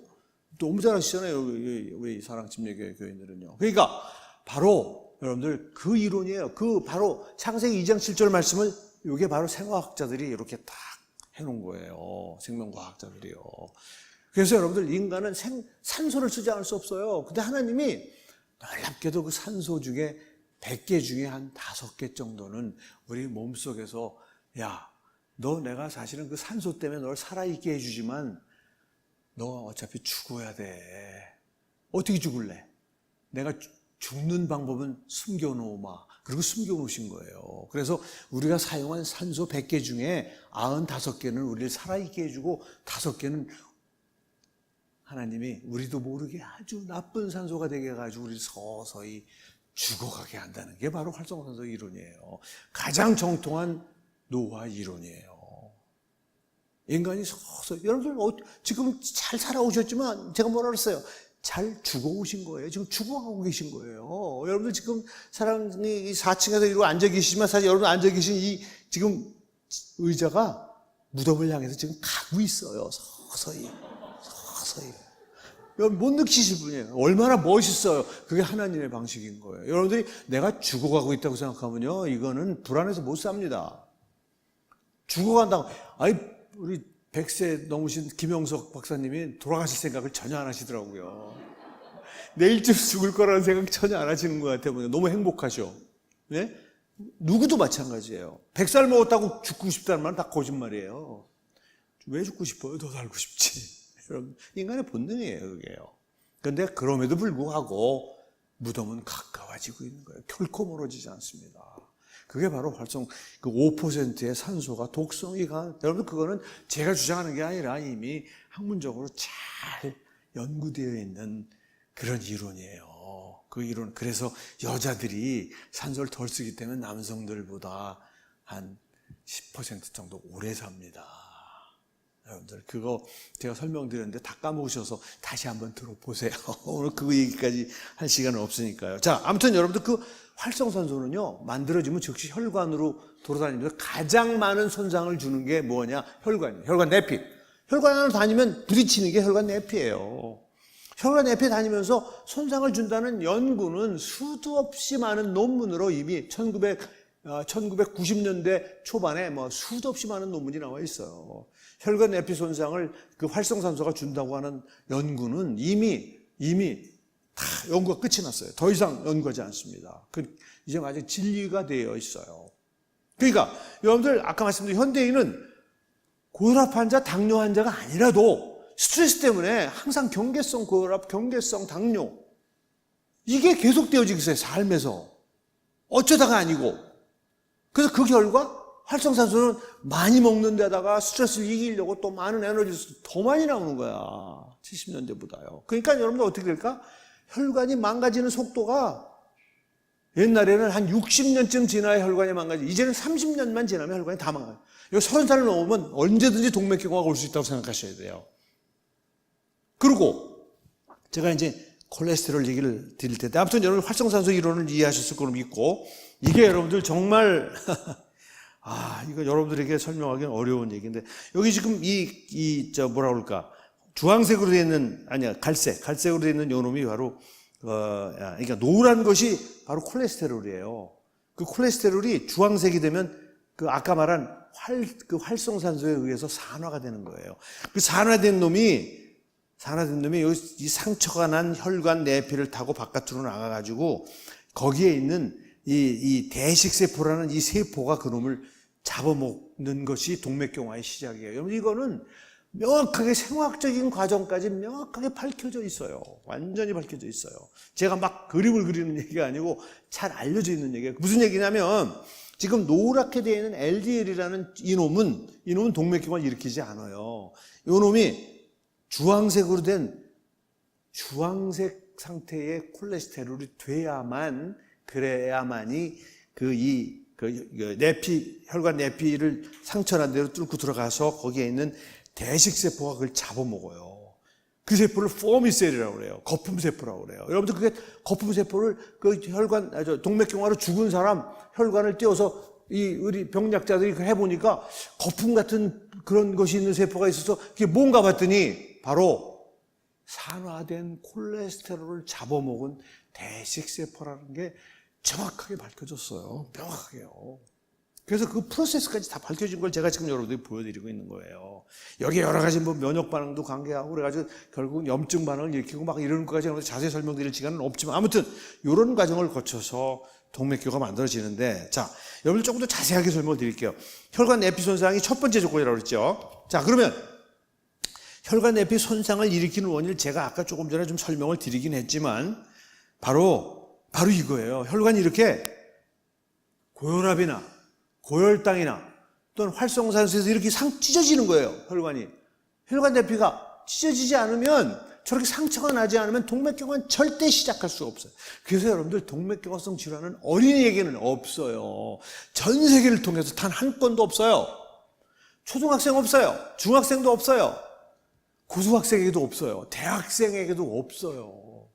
너무 잘 아시잖아요. 우리 사랑침례교회 교인들은요. 그러니까 바로 여러분들 그 이론이에요. 그 바로 창세기 2장 7절 말씀을 이게 바로 생화학자들이 이렇게 딱 해놓은 거예요. 생명과학자들이요. 그래서 여러분들 인간은 산소를 쓰지 않을 수 없어요. 근데 하나님이 놀랍게도 그 산소 중에 100개 중에 한 5개 정도는 우리 몸속에서 너 내가 사실은 그 산소 때문에 널 살아있게 해주지만 너 어차피 죽어야 돼. 어떻게 죽을래? 내가 죽는 방법은 숨겨놓으마. 그리고 숨겨놓으신 거예요. 그래서 우리가 사용한 산소 100개 중에 95개는 우리를 살아있게 해주고 5개는 하나님이 우리도 모르게 아주 나쁜 산소가 되게 해가지고 우리를 서서히 죽어가게 한다는 게 바로 활성산소 이론이에요. 가장 정통한 노화 이론이에요. 인간이 서서히, 여러분들 지금 잘 살아오셨지만 제가 뭐라 그랬어요? 잘 죽어오신 거예요. 지금 죽어가고 계신 거예요. 여러분들 지금 사람이 4층에서 이러고 앉아 계시지만 사실 여러분 앉아 계신 이 지금 의자가 무덤을 향해서 지금 가고 있어요. 서서히. 여러분 못 느끼실 분이에요. 얼마나 멋있어요. 그게 하나님의 방식인 거예요. 여러분들이 내가 죽어가고 있다고 생각하면요, 이거는 불안해서 못 삽니다. 죽어간다고. 우리 100세 넘으신 김영석 박사님이 돌아가실 생각을 전혀 안 하시더라고요. 내일쯤 죽을 거라는 생각 전혀 안 하시는 것 같아요. 너무 행복하죠. 네? 누구도 마찬가지예요. 100살 먹었다고 죽고 싶다는 말은 다 거짓말이에요. 왜 죽고 싶어요? 더 살고 싶지. 여러분, 인간의 본능이에요, 그게요. 그런데 그럼에도 불구하고 무덤은 가까워지고 있는 거예요. 결코 멀어지지 않습니다. 그게 바로 그 5%의 산소가 독성이 강한, 여러분, 그거는 제가 주장하는 게 아니라 이미 학문적으로 잘 연구되어 있는 그런 이론이에요. 그 이론, 그래서 여자들이 산소를 덜 쓰기 때문에 남성들보다 한 10% 정도 오래 삽니다. 여러분들 그거 제가 설명드렸는데 다 까먹으셔서 다시 한번 들어보세요. 오늘 그 얘기까지 할 시간은 없으니까요. 자, 아무튼 여러분들 그 활성산소는요, 만들어지면 즉시 혈관으로 돌아다니면서 가장 많은 손상을 주는 게 뭐냐? 혈관이에요. 혈관 내피. 혈관으로 다니면 부딪히는 게 혈관 내피예요. 혈관 내피에 다니면서 손상을 준다는 연구는 수도 없이 많은 논문으로 이미 1990년대 초반에 뭐 수도 없이 많은 논문이 나와 있어요. 혈관 내피 손상을 그 활성산소가 준다고 하는 연구는 이미 다 연구가 끝이 났어요. 더 이상 연구하지 않습니다. 이제 아직 진리가 되어 있어요. 그러니까 여러분들 아까 말씀드린 현대인은 고혈압 환자, 당뇨 환자가 아니라도 스트레스 때문에 항상 경계성 고혈압, 경계성 당뇨 이게 계속되어지고 있어요. 삶에서. 어쩌다가 아니고. 그래서 그 결과 활성산소는 많이 먹는 데다가 스트레스를 이기려고 또 많은 에너지를 더 많이 나오는 거야. 70년대보다요. 그러니까 여러분들 어떻게 될까? 혈관이 망가지는 속도가 옛날에는 한 60년쯤 지나야 혈관이 망가지고 이제는 30년만 지나면 혈관이 다 망가져요. 여기 30살을 넘으면 언제든지 동맥경화가 올 수 있다고 생각하셔야 돼요. 그리고 제가 이제 콜레스테롤 얘기를 드릴 텐데 아무튼 여러분 활성산소 이론을 이해하셨을 거로 믿고 이게 여러분들 정말 이거 여러분들에게 설명하기는 어려운 얘기인데 여기 지금 뭐라 그럴까 주황색으로 되어 있는 갈색으로 되어 있는 요 놈이 바로 그러니까 노란 것이 바로 콜레스테롤이에요. 그 콜레스테롤이 주황색이 되면 그 아까 말한 활성산소에 의해서 산화가 되는 거예요. 그 산화된 놈이 이 상처가 난 혈관 내피를 타고 바깥으로 나가가지고 거기에 있는 이 대식세포라는 이 세포가 그놈을 잡아먹는 것이 동맥경화의 시작이에요. 여러분 이거는 명확하게 생화학적인 과정까지 명확하게 밝혀져 있어요. 완전히 밝혀져 있어요. 제가 막 그림을 그리는 얘기가 아니고 잘 알려져 있는 얘기예요. 무슨 얘기냐면 지금 노랗게 되어 있는 LDL이라는 이 놈은 동맥경화를 일으키지 않아요. 이 놈이 주황색으로 된 주황색 상태의 콜레스테롤이 그래야만이 혈관 내피를 상처난 데로 뚫고 들어가서 거기에 있는 대식세포가 그걸 잡아먹어요. 그 세포를 포미셀이라고 그래요. 거품세포라고 그래요. 여러분들 그게 거품세포를 동맥경화로 죽은 사람 혈관을 띄워서 우리 병약자들이 해보니까 거품 같은 그런 것이 있는 세포가 있어서 그게 뭔가 봤더니 바로 산화된 콜레스테롤을 잡아먹은 대식세포라는 게 정확하게 밝혀졌어요. 명확하게요. 그래서 그 프로세스까지 다 밝혀진 걸 제가 지금 여러분들이 보여드리고 있는 거예요. 여기 여러 가지 면역 반응도 관계하고 그래가지고 결국은 염증 반응을 일으키고 막 이런 것까지 자세히 설명드릴 시간은 없지만 아무튼 이런 과정을 거쳐서 동맥경화가 만들어지는데 자, 여러분들 조금 더 자세하게 설명을 드릴게요. 혈관 내피 손상이 첫 번째 조건이라고 그랬죠. 자, 그러면 혈관 내피 손상을 일으키는 원인을 제가 아까 조금 전에 좀 설명을 드리긴 했지만 바로 이거예요. 혈관이 이렇게 고혈압이나 고혈당이나 또는 활성산소에서 이렇게 찢어지는 거예요. 혈관 내피가 찢어지지 않으면 저렇게 상처가 나지 않으면 동맥경화는 절대 시작할 수가 없어요. 그래서 여러분들 동맥경화성 질환은 어린이에게는 없어요. 전 세계를 통해서 단 한 건도 없어요. 초등학생 없어요. 중학생도 없어요. 고등학생에게도 없어요. 대학생에게도 없어요.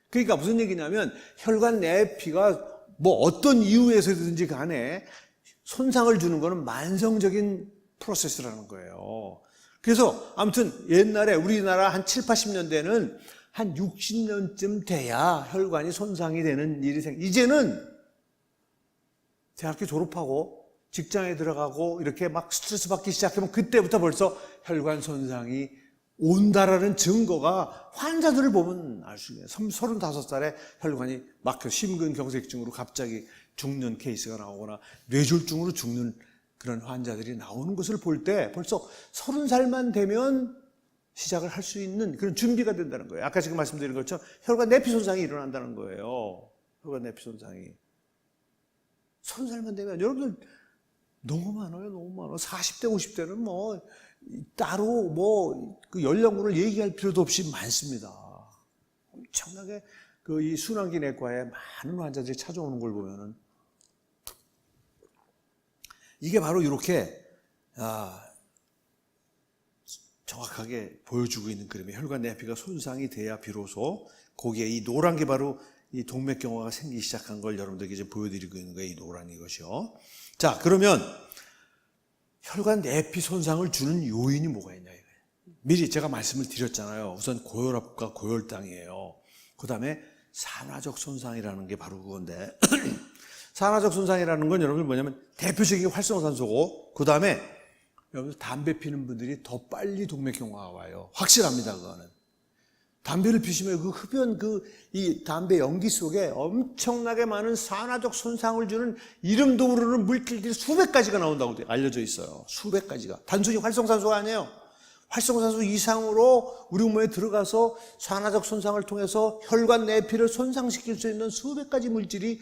그러니까 무슨 얘기냐면 혈관 내피가 뭐 어떤 이유에서든지 간에 손상을 주는 것은 만성적인 프로세스라는 거예요. 그래서 아무튼 옛날에 우리나라 한 7, 80년대는 한 60년쯤 돼야 혈관이 손상이 되는 일이 이제는 대학교 졸업하고 직장에 들어가고 이렇게 막 스트레스 받기 시작하면 그때부터 벌써 혈관 손상이 온다라는 증거가 환자들을 보면 알 수 있어요. 35살에 혈관이 막혀 심근경색증으로 갑자기 죽는 케이스가 나오거나 뇌졸중으로 죽는 그런 환자들이 나오는 것을 볼 때 벌써 30살만 되면 시작을 할 수 있는 그런 준비가 된다는 거예요. 아까 지금 말씀드린 것처럼 혈관 내피 손상이 일어난다는 거예요. 혈관 내피 손상이. 30살만 되면 여러분들 너무 많아요. 40대, 50대는 뭐 따로 그 연령군을 얘기할 필요도 없이 많습니다. 엄청나게 이 순환기 내과에 많은 환자들이 찾아오는 걸 보면은 이게 바로 이렇게 정확하게 보여주고 있는 그림이에요. 혈관 내피가 손상이 돼야 비로소 거기에 이 노란 게 바로 이 동맥경화가 생기기 시작한 걸 여러분들에게 이제 보여드리고 있는 거예요. 이 노란 이것이요. 자, 그러면 혈관 내피 손상을 주는 요인이 뭐가 있냐 이거예요. 미리 제가 말씀을 드렸잖아요. 우선 고혈압과 고혈당이에요. 그 다음에 산화적 손상이라는 게 바로 그건데 산화적 손상이라는 건 여러분 뭐냐면 대표적인 활성산소고, 그 다음에 여러분 담배 피는 분들이 더 빨리 동맥경화가 와요. 확실합니다, 그거는. 담배를 피시면 그 흡연, 이 담배 연기 속에 엄청나게 많은 산화적 손상을 주는 이름도 모르는 물질들이 수백 가지가 나온다고 알려져 있어요. 수백 가지가. 단순히 활성산소가 아니에요. 활성산소 이상으로 우리 몸에 들어가서 산화적 손상을 통해서 혈관 내피를 손상시킬 수 있는 수백 가지 물질이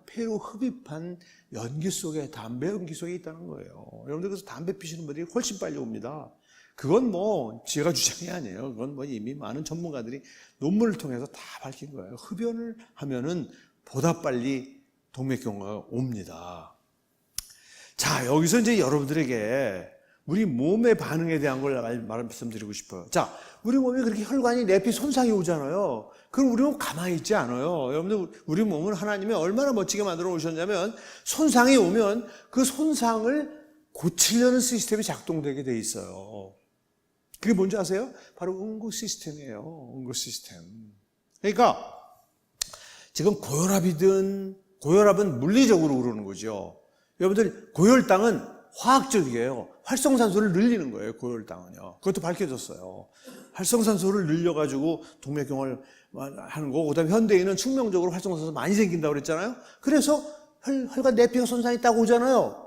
폐로 흡입한 연기 속에, 담배 연기 속에 있다는 거예요. 여러분들 그래서 담배 피시는 분들이 훨씬 빨리 옵니다. 그건 뭐 제가 주장이 아니에요. 그건 뭐 이미 많은 전문가들이 논문을 통해서 다 밝힌 거예요. 흡연을 하면은 보다 빨리 동맥경화가 옵니다. 자, 여기서 이제 여러분들에게 우리 몸의 반응에 대한 걸 말씀드리고 싶어요. 자, 우리 몸에 그렇게 혈관이 내피 손상이 오잖아요. 그럼 우리 몸 가만히 있지 않아요. 여러분들, 우리 몸은 하나님이 얼마나 멋지게 만들어 놓으셨냐면, 손상이 오면 그 손상을 고치려는 시스템이 작동되게 돼 있어요. 그게 뭔지 아세요? 바로 응고 시스템이에요. 응고 시스템. 그러니까 지금 고혈압은 물리적으로 그러는 거죠. 여러분들, 고혈당은 화학적이에요. 활성산소를 늘리는 거예요, 고혈당은요. 그것도 밝혀졌어요. 활성산소를 늘려가지고 동맥경화를 하는 거고, 그 다음에 현대인은 숙명적으로 활성산소 많이 생긴다고 그랬잖아요. 그래서 혈관 내피가 손상이 딱 오잖아요.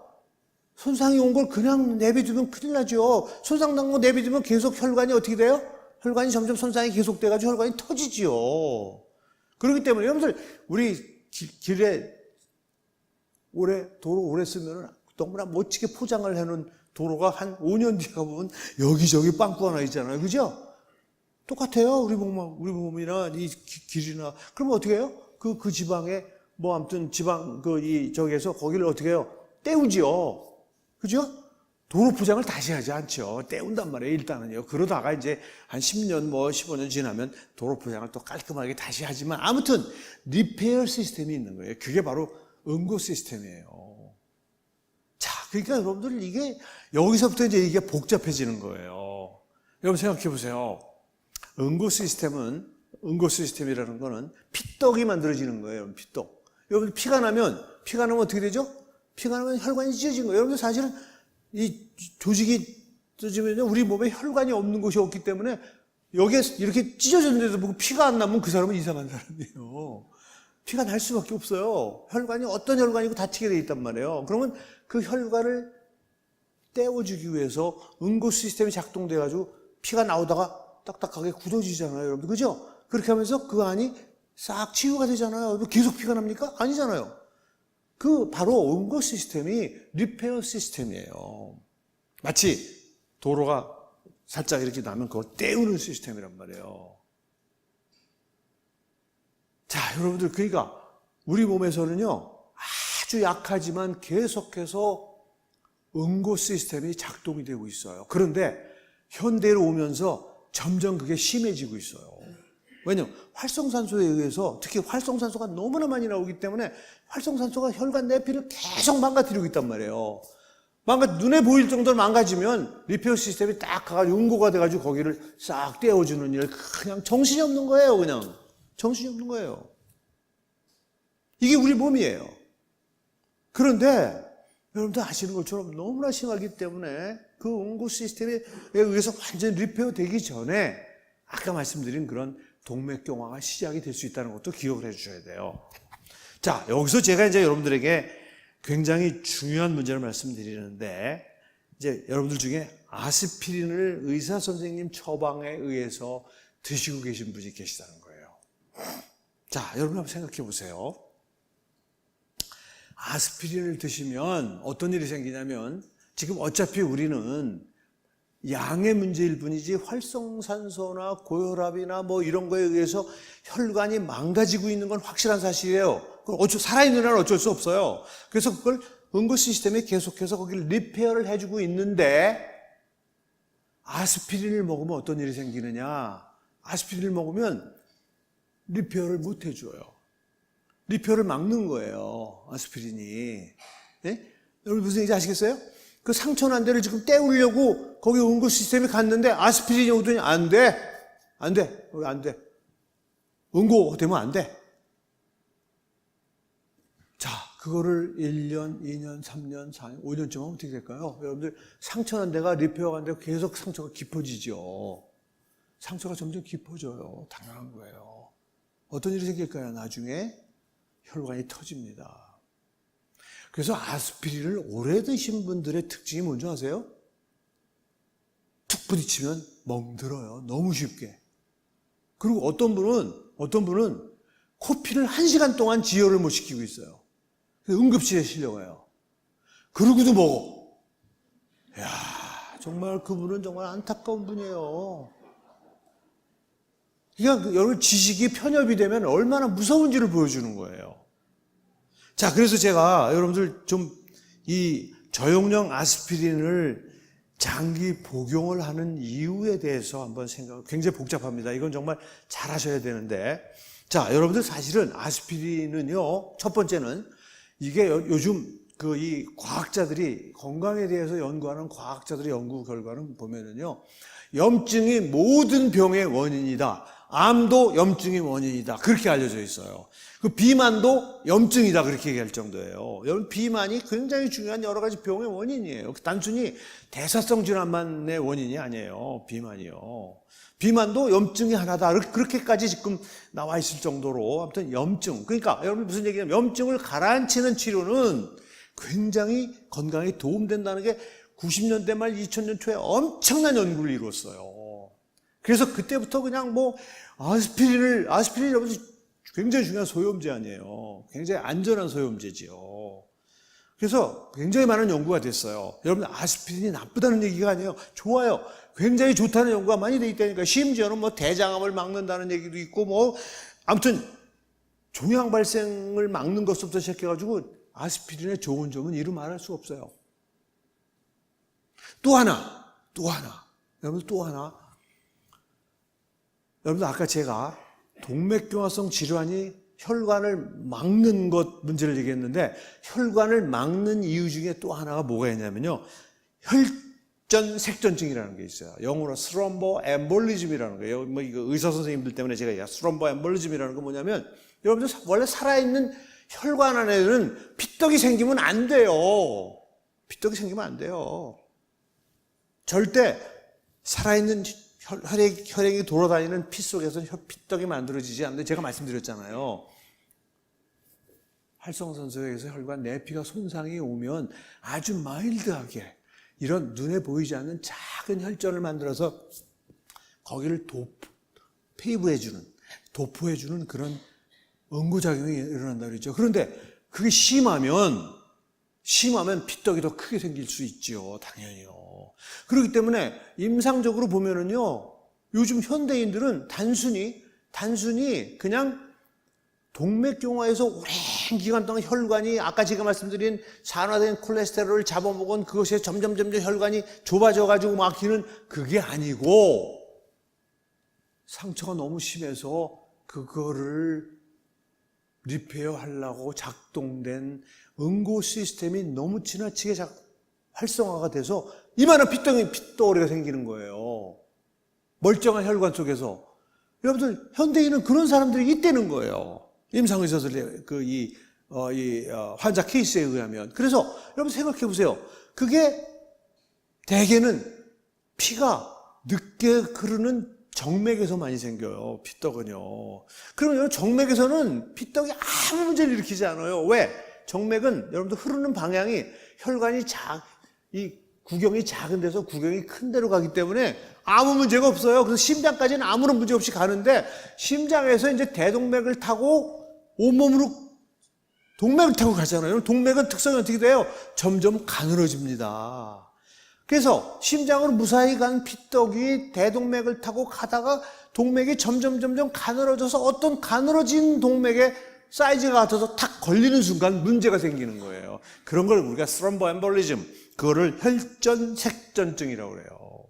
손상이 온 걸 그냥 내비두면 큰일 나죠. 손상난 거 내비두면 계속 혈관이 어떻게 돼요? 혈관이 점점 손상이 계속돼가지고 혈관이 터지지요. 그렇기 때문에 여러분들, 우리 길에 도로 오래 쓰면은 너무나 멋지게 포장을 해놓은 도로가 한 5년 뒤에 가보면 여기저기 빵꾸 하나 있잖아요. 그죠? 똑같아요. 우리 몸이나 이 길이나. 그러면 어떻게 해요? 그 지방에, 뭐 아무튼 지방, 저기에서 거기를 어떻게 해요? 때우지요. 그죠? 도로 포장을 다시 하지 않죠. 때운단 말이에요, 일단은요. 그러다가 이제 한 10년, 15년 지나면 도로 포장을 또 깔끔하게 다시 하지만, 아무튼 리페어 시스템이 있는 거예요. 그게 바로 응고 시스템이에요. 자, 그러니까 여러분들 여기서부터 이제 이게 복잡해지는 거예요. 여러분 생각해 보세요. 응고 시스템이라는 거는 피떡이 만들어지는 거예요, 피떡. 여러분 피가 나면 어떻게 되죠? 피가 나면 혈관이 찢어진 거예요. 여러분들 사실은 이 조직이 찢어지면 우리 몸에 혈관이 없는 곳이 없기 때문에 여기에 이렇게 찢어졌는데도 보고 피가 안 나면 그 사람은 이상한 사람이에요. 피가 날 수밖에 없어요. 혈관이 어떤 혈관이고 다치게 돼 있단 말이에요. 그러면 그 혈관을 떼어주기 위해서 응고 시스템이 작동돼가지고 피가 나오다가 딱딱하게 굳어지잖아요, 여러분. 그죠? 그렇게 하면서 그 안이 싹 치유가 되잖아요. 계속 피가 납니까? 아니잖아요. 바로 응고 시스템이 리페어 시스템이에요. 마치 도로가 살짝 이렇게 나면 그걸 떼우는 시스템이란 말이에요. 자, 여러분들, 그러니까 우리 몸에서는요, 아주 약하지만 계속해서 응고 시스템이 작동이 되고 있어요. 그런데 현대로 오면서 점점 그게 심해지고 있어요. 왜냐하면 활성산소에 의해서, 특히 활성산소가 너무나 많이 나오기 때문에 활성산소가 혈관 내피를 계속 망가뜨리고 있단 말이에요. 눈에 보일 정도로 망가지면 리페어 시스템이 딱 가가지고 응고가 돼가지고 거기를 싹 떼어주는 일, 그냥 정신이 없는 거예요, 그냥. 정신이 없는 거예요. 이게 우리 몸이에요. 그런데 여러분들 아시는 것처럼 너무나 심하기 때문에 그 응고 시스템에 의해서 완전히 리페어 되기 전에 아까 말씀드린 그런 동맥경화가 시작이 될 수 있다는 것도 기억을 해 주셔야 돼요. 자, 여기서 제가 이제 여러분들에게 굉장히 중요한 문제를 말씀드리는데, 이제 여러분들 중에 아스피린을 의사 선생님 처방에 의해서 드시고 계신 분이 계시다는 거예요. 자, 여러분 한번 생각해 보세요. 아스피린을 드시면 어떤 일이 생기냐면, 지금 어차피 우리는 양의 문제일 뿐이지 활성산소나 고혈압이나 뭐 이런 거에 의해서 혈관이 망가지고 있는 건 확실한 사실이에요. 살아있는 한은 어쩔 수 없어요. 그래서 그걸 응고 시스템이 계속해서 거기를 리페어를 해주고 있는데, 아스피린을 먹으면 어떤 일이 생기느냐? 아스피린을 먹으면 리페어를 못 해줘요. 리페어를 막는 거예요, 아스피린이. 네? 여러분 무슨 얘기인지 아시겠어요? 그 상처난 데를 지금 떼우려고 거기 응고 시스템이 갔는데 아스피린이 오더니 안 돼. 안 돼. 응고 되면 안 돼. 그거를 1년, 2년, 3년, 4년, 5년쯤 하면 어떻게 될까요? 여러분들 상처난 데가 리페어가 안 되고 계속 상처가 깊어지죠. 상처가 점점 깊어져요. 당연한 거예요. 어떤 일이 생길까요? 나중에 혈관이 터집니다. 그래서 아스피린을 오래 드신 분들의 특징이 뭔지 아세요? 툭 부딪히면 멍들어요. 너무 쉽게. 그리고 어떤 분은 코피를 1시간 동안 지혈을 못 시키고 있어요. 응급실에 실려가요. 그러고도 먹어. 이야, 정말 그분은 정말 안타까운 분이에요. 그러니까 여러분 지식이 편협이 되면 얼마나 무서운지를 보여주는 거예요. 자, 그래서 제가 여러분들 좀 이 저용량 아스피린을 장기 복용을 하는 이유에 대해서 한번 굉장히 복잡합니다. 이건 정말 잘 하셔야 되는데. 자, 여러분들 사실은 아스피린은요, 첫 번째는 이게 요즘 이 과학자들이 건강에 대해서 연구하는 과학자들의 연구 결과는 보면은요, 염증이 모든 병의 원인이다. 암도 염증이 원인이다. 그렇게 알려져 있어요. 그 비만도 염증이다. 그렇게 얘기할 정도예요. 여러분, 비만이 굉장히 중요한 여러 가지 병의 원인이에요. 단순히 대사성 질환만의 원인이 아니에요. 비만이요. 비만도 염증이 하나다. 그렇게까지 지금 나와 있을 정도로 아무튼 염증. 그러니까 여러분 무슨 얘기냐면 염증을 가라앉히는 치료는 굉장히 건강에 도움된다는 게 90년대 말 2000년 초에 엄청난 연구를 이뤘어요. 그래서 그때부터 그냥 아스피린이 여러분 굉장히 중요한 소염제 아니에요. 굉장히 안전한 소염제지요. 그래서 굉장히 많은 연구가 됐어요. 여러분 아스피린이 나쁘다는 얘기가 아니에요. 좋아요. 굉장히 좋다는 연구가 많이 돼 있다니까. 심지어는 대장암을 막는다는 얘기도 있고 아무튼 종양 발생을 막는 것부터 시작해가지고 아스피린의 좋은 점은 이루 말할 수 없어요. 또 하나. 여러분 또 하나. 여러분 아까 제가 동맥경화성 질환이 혈관을 막는 것 문제를 얘기했는데 혈관을 막는 이유 중에 또 하나가 뭐가 있냐면요. 혈전색전증이라는 게 있어요. 영어로 스롬보엠볼리즘이라는 거예요. 이거 의사 선생님들 때문에 제가 스롬보엠볼리즘이라는 건 뭐냐면 여러분들 원래 살아있는 혈관 안에는 피떡이 생기면 안 돼요. 피떡이 생기면 안 돼요. 절대 살아있는 혈액이 돌아다니는 피 속에서 피떡이 만들어지지 않는데 제가 말씀드렸잖아요. 활성산소에서 혈관 내피가 손상이 오면 아주 마일드하게 이런 눈에 보이지 않는 작은 혈전을 만들어서 거기를 도포해주는 그런 응고작용이 일어난다 그랬죠. 그런데 그게 심하면 피떡이 더 크게 생길 수 있죠. 당연히요. 그렇기 때문에 임상적으로 보면은요, 요즘 현대인들은 단순히 그냥 동맥경화에서 오랜 기간 동안 혈관이 아까 제가 말씀드린 산화된 콜레스테롤을 잡아먹은 그것에 점점 혈관이 좁아져가지고 막히는 그게 아니고 상처가 너무 심해서 그거를 리페어 하려고 작동된 응고 시스템이 너무 지나치게 활성화가 돼서 이만한 핏덩어리가 생기는 거예요. 멀쩡한 혈관 속에서. 여러분들 현대인은 그런 사람들이 있다는 거예요. 임상의사들의 환자 케이스에 의하면. 그래서 여러분 생각해 보세요. 그게 대개는 피가 늦게 흐르는 정맥에서 많이 생겨요. 피떡은요. 그러면 정맥에서는 피떡이 아무 문제를 일으키지 않아요. 왜? 정맥은 여러분들 흐르는 방향이 혈관이 이 구경이 작은 데서 구경이 큰 데로 가기 때문에 아무 문제가 없어요. 그래서 심장까지는 아무런 문제 없이 가는데 심장에서 이제 대동맥을 타고 온몸으로 동맥을 타고 가잖아요. 동맥은 특성이 어떻게 돼요? 점점 가늘어집니다. 그래서 심장으로 무사히 간 피떡이 대동맥을 타고 가다가 동맥이 점점 가늘어져서 어떤 가늘어진 동맥에 사이즈가 같아서 탁 걸리는 순간 문제가 생기는 거예요. 그런 걸 우리가 스롬보엠볼리즘, 그거를 혈전색전증이라고 그래요.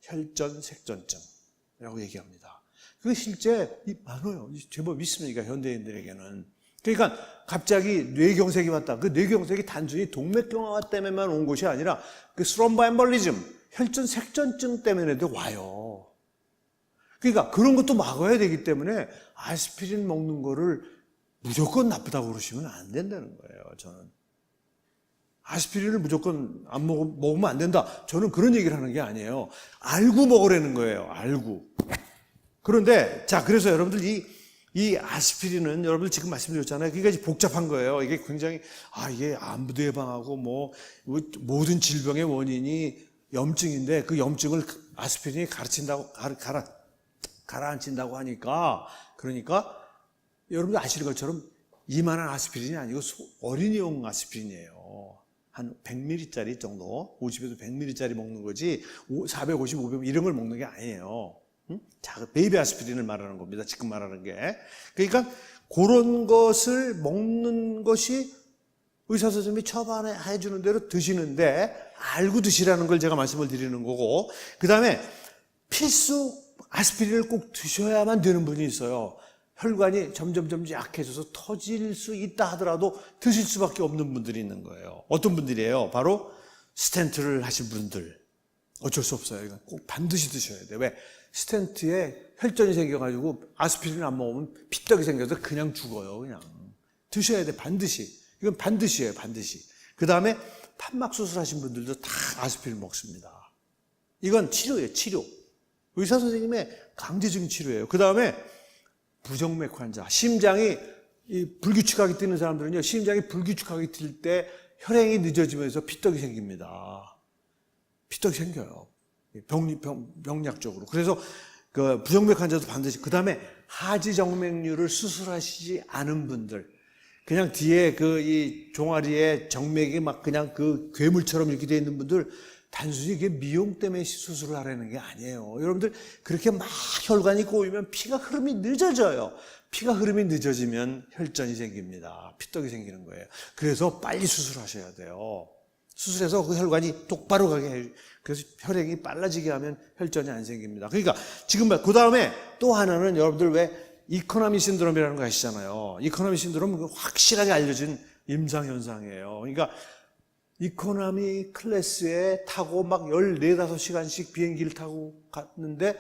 혈전색전증이라고 얘기합니다. 그게 실제 많아요. 제법 있습니다. 현대인들에게는. 그러니까 갑자기 뇌경색이 왔다. 그 뇌경색이 단순히 동맥경화 때문에만 온 것이 아니라 그 스롬보엠볼리즘, 혈전색전증 때문에도 와요. 그러니까 그런 것도 막아야 되기 때문에 아스피린 먹는 거를 무조건 나쁘다고 그러시면 안 된다는 거예요, 저는. 아스피린을 무조건 안 먹으면 안 된다. 저는 그런 얘기를 하는 게 아니에요. 알고 먹으라는 거예요, 알고. 그런데, 자, 그래서 여러분들 이 아스피린은 여러분들 지금 말씀드렸잖아요. 그게 복잡한 거예요. 이게 굉장히, 이게 암도 예방하고 모든 질병의 원인이 염증인데 그 염증을 아스피린이 가라앉힌다고 하니까, 그러니까 여러분들 아시는 것처럼 이만한 아스피린이 아니고 어린이용 아스피린이에요. 한 100ml짜리 정도, 50에서 100ml짜리 먹는 거지 450, 500 이런 걸 먹는 게 아니에요. 자, 베이비 아스피린을 말하는 겁니다. 지금 말하는 게. 그러니까 그런 것을 먹는 것이 의사 선생님이 처방해 주는 대로 드시는데 알고 드시라는 걸 제가 말씀을 드리는 거고, 그 다음에 필수 아스피린을 꼭 드셔야만 되는 분이 있어요. 혈관이 점점 약해져서 터질 수 있다 하더라도 드실 수밖에 없는 분들이 있는 거예요. 어떤 분들이에요? 바로 스텐트를 하신 분들. 어쩔 수 없어요. 이건 꼭 반드시 드셔야 돼요. 왜? 스텐트에 혈전이 생겨가지고 아스피린 안 먹으면 피떡이 생겨서 그냥 죽어요. 그냥. 드셔야 돼, 반드시. 이건 반드시예요, 반드시. 그 다음에 판막 수술하신 분들도 다 아스피린 먹습니다. 이건 치료예요, 치료. 의사 선생님의 강제적인 치료예요. 그 다음에 부정맥 환자, 심장이 불규칙하게 뛰는 사람들은요, 심장이 불규칙하게 뛸 때 혈행이 늦어지면서 피떡이 생깁니다. 피떡이 생겨요. 병약적으로. 그래서 그 부정맥 환자도 반드시. 그 다음에 하지정맥류를 수술하시지 않은 분들, 그냥 뒤에 이 종아리에 정맥이 막 그냥 그 괴물처럼 이렇게 되어 있는 분들, 단순히 이게 미용 때문에 수술을 하라는 게 아니에요. 여러분들 그렇게 막 혈관이 꼬이면 피가 흐름이 늦어져요. 피가 흐름이 늦어지면 혈전이 생깁니다. 피떡이 생기는 거예요. 그래서 빨리 수술하셔야 돼요. 수술해서 그 혈관이 똑바로 가게 해요. 그래서 혈액이 빨라지게 하면 혈전이 안 생깁니다. 그러니까 지금 그 다음에 또 하나는 여러분들 왜 이코노미 신드롬이라는 거 아시잖아요. 이코노미 신드롬은 확실하게 알려진 임상현상이에요. 그러니까 이코노미 클래스에 타고 막 14, 5시간씩 비행기를 타고 갔는데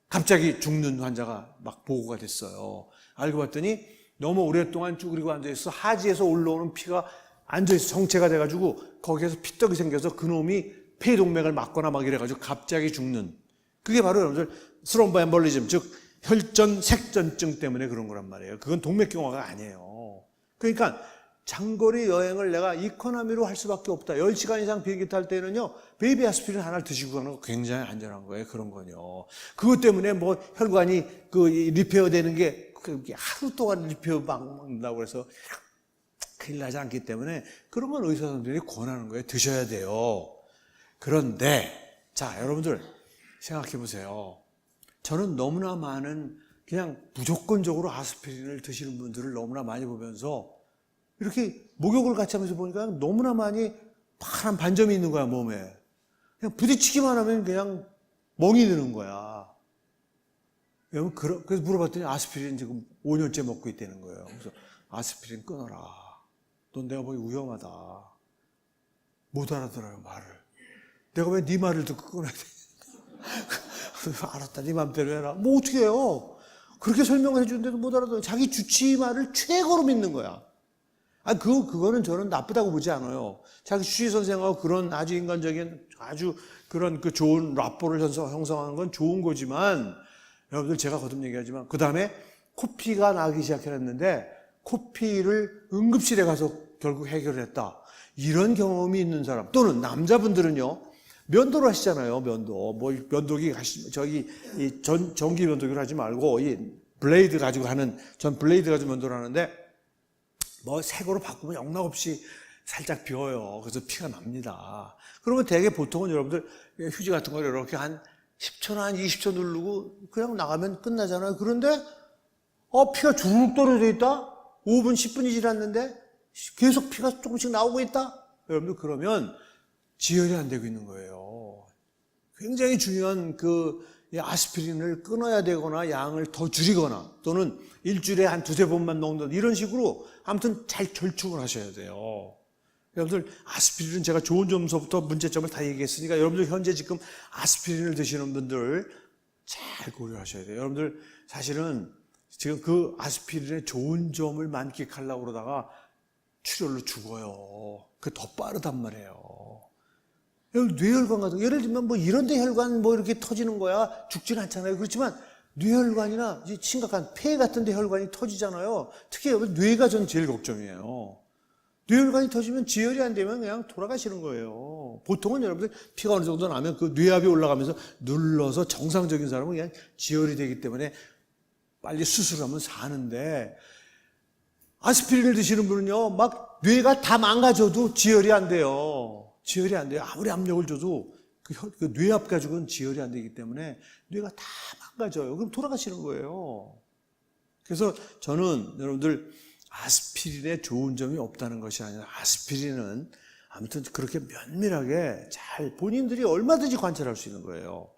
갑자기 죽는 환자가 막 보고가 됐어요. 알고 봤더니 너무 오랫동안 쭈그리고 앉아있어 하지에서 올라오는 피가 앉아있어 정체가 돼가지고 거기에서 피떡이 생겨서 그놈이 폐동맥을 막거나 막 이래가지고 갑자기 죽는, 그게 바로 여러분들 스롬보엠볼리즘, 즉 혈전 색전증 때문에 그런 거란 말이에요. 그건 동맥경화가 아니에요. 그러니까 장거리 여행을 내가 이코노미로 할 수밖에 없다. 10시간 이상 비행기 탈 때는요, 베이비 아스피린 하나를 드시고 가는 거 굉장히 안전한 거예요. 그런 건요. 그것 때문에 혈관이 리페어 되는 게 하루 동안 리페어 막는다고 해서 큰일 나지 않기 때문에 그런 건 의사 선생님이 권하는 거예요. 드셔야 돼요. 그런데, 자, 여러분들 생각해 보세요. 저는 너무나 많은 그냥 무조건적으로 아스피린을 드시는 분들을 너무나 많이 보면서 이렇게 목욕을 같이 하면서 보니까 너무나 많이 파란 반점이 있는 거야, 몸에. 그냥 부딪히기만 하면 그냥 멍이 드는 거야. 그래서 물어봤더니 아스피린 지금 5년째 먹고 있다는 거예요. 그래서 아스피린 끊어라. 넌 내가 보기 위험하다. 못 알아들어요, 말을. 내가 왜 네 말을 듣고 끊어야 돼? 알았다, 네 맘대로 해라. 뭐 어떻게 해요? 그렇게 설명을 해주는데도 못 알아들어요. 자기 주치의 말을 최고로 믿는 거야. 그거는 저는 나쁘다고 보지 않아요. 자기 주치의 선생하고 그런 아주 인간적인, 아주 그런 좋은 라포를 형성하는 건 좋은 거지만, 여러분들 제가 거듭 얘기하지만, 그 다음에 코피가 나기 시작했는데, 코피를 응급실에 가서 결국 해결을 했다. 이런 경험이 있는 사람, 또는 남자분들은요, 면도를 하시잖아요, 면도. 면도기 전기 면도기를 하지 말고, 블레이드 가지고 전 블레이드 가지고 면도를 하는데, 색으로 바꾸면 영락없이 살짝 비어요. 그래서 피가 납니다. 그러면 대개 보통은 여러분들 휴지 같은 걸 이렇게 한 10초나 한 20초 누르고 그냥 나가면 끝나잖아요. 그런데, 피가 주르륵 떨어져 있다? 5분, 10분이 지났는데 계속 피가 조금씩 나오고 있다? 여러분들 그러면 지혈이 안 되고 있는 거예요. 굉장히 중요한 아스피린을 끊어야 되거나 양을 더 줄이거나 또는 일주일에 한 2-3번만 먹는 이런 식으로 아무튼 잘 절충을 하셔야 돼요. 여러분들 아스피린은 제가 좋은 점서부터 문제점을 다 얘기했으니까 여러분들 현재 지금 아스피린을 드시는 분들 잘 고려하셔야 돼요. 여러분들 사실은 지금 그 아스피린의 좋은 점을 만끽하려고 그러다가 출혈로 죽어요. 그게 더 빠르단 말이에요. 뇌혈관 같은 거, 예를 들면 뭐 이런데 혈관 뭐 이렇게 터지는 거야 죽진 않잖아요. 그렇지만 뇌혈관이나 심각한 폐 같은 데 혈관이 터지잖아요. 특히 뇌가 전 제일 걱정이에요. 뇌혈관이 터지면 지혈이 안 되면 그냥 돌아가시는 거예요. 보통은 여러분들 피가 어느 정도 나면 그 뇌압이 올라가면서 눌러서 정상적인 사람은 그냥 지혈이 되기 때문에 빨리 수술하면 사는데, 아스피린을 드시는 분은요, 막 뇌가 다 망가져도 지혈이 안 돼요. 지혈이 안 돼요. 아무리 압력을 줘도 그 뇌압 가지고는 지혈이 안 되기 때문에 뇌가 다 망가져요. 그럼 돌아가시는 거예요. 그래서 저는 여러분들 아스피린에 좋은 점이 없다는 것이 아니라, 아스피린은 아무튼 그렇게 면밀하게 잘 본인들이 얼마든지 관찰할 수 있는 거예요.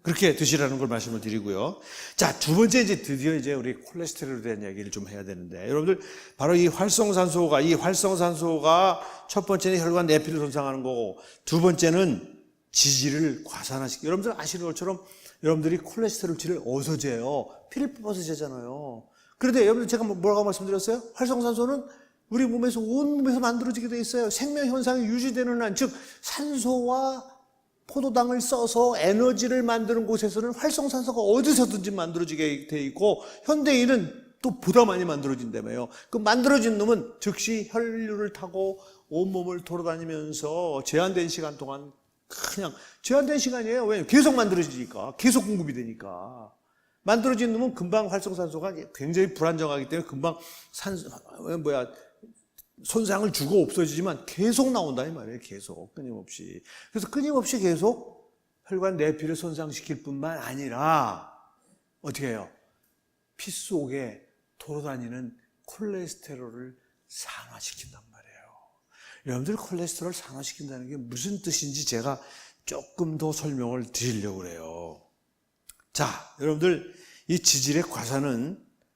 그렇게 드시라는 걸 말씀을 드리고요. 자, 두 번째 드디어 우리 콜레스테롤에 대한 이야기를 좀 해야 되는데, 여러분들 바로 이 활성산소가 첫 번째는 혈관 내피를 손상하는 거고, 두 번째는 지질을 과산화시키고, 여러분들 아시는 것처럼 여러분들이 콜레스테롤치를 어디서 재요? 피를 뽑아서 재잖아요. 그런데 여러분들 제가 뭐라고 말씀드렸어요? 활성산소는 우리 몸에서 온 몸에서 만들어지게 돼 있어요. 생명 현상이 유지되는 한, 즉 산소와 포도당을 써서 에너지를 만드는 곳에서는 활성산소가 어디서든지 만들어지게 돼 있고, 현대인은 또 보다 많이 만들어진다며요. 그 만들어진 놈은 즉시 혈류를 타고 온몸을 돌아다니면서 제한된 시간 동안, 그냥 제한된 시간이에요. 왜냐면 계속 만들어지니까, 계속 공급이 되니까. 만들어진 놈은 금방 활성산소가 굉장히 불안정하기 때문에 금방 손상을 주고 없어지지만 계속 나온다 이 말이에요. 계속 끊임없이. 그래서 끊임없이 계속 혈관 내피를 손상시킬 뿐만 아니라 어떻게 해요? 피 속에 돌아다니는 콜레스테롤을 산화시킨단 말이에요. 여러분들 콜레스테롤 산화시킨다는 게 무슨 뜻인지 제가 조금 더 설명을 드리려고 그래요. 자, 여러분들 이 지질의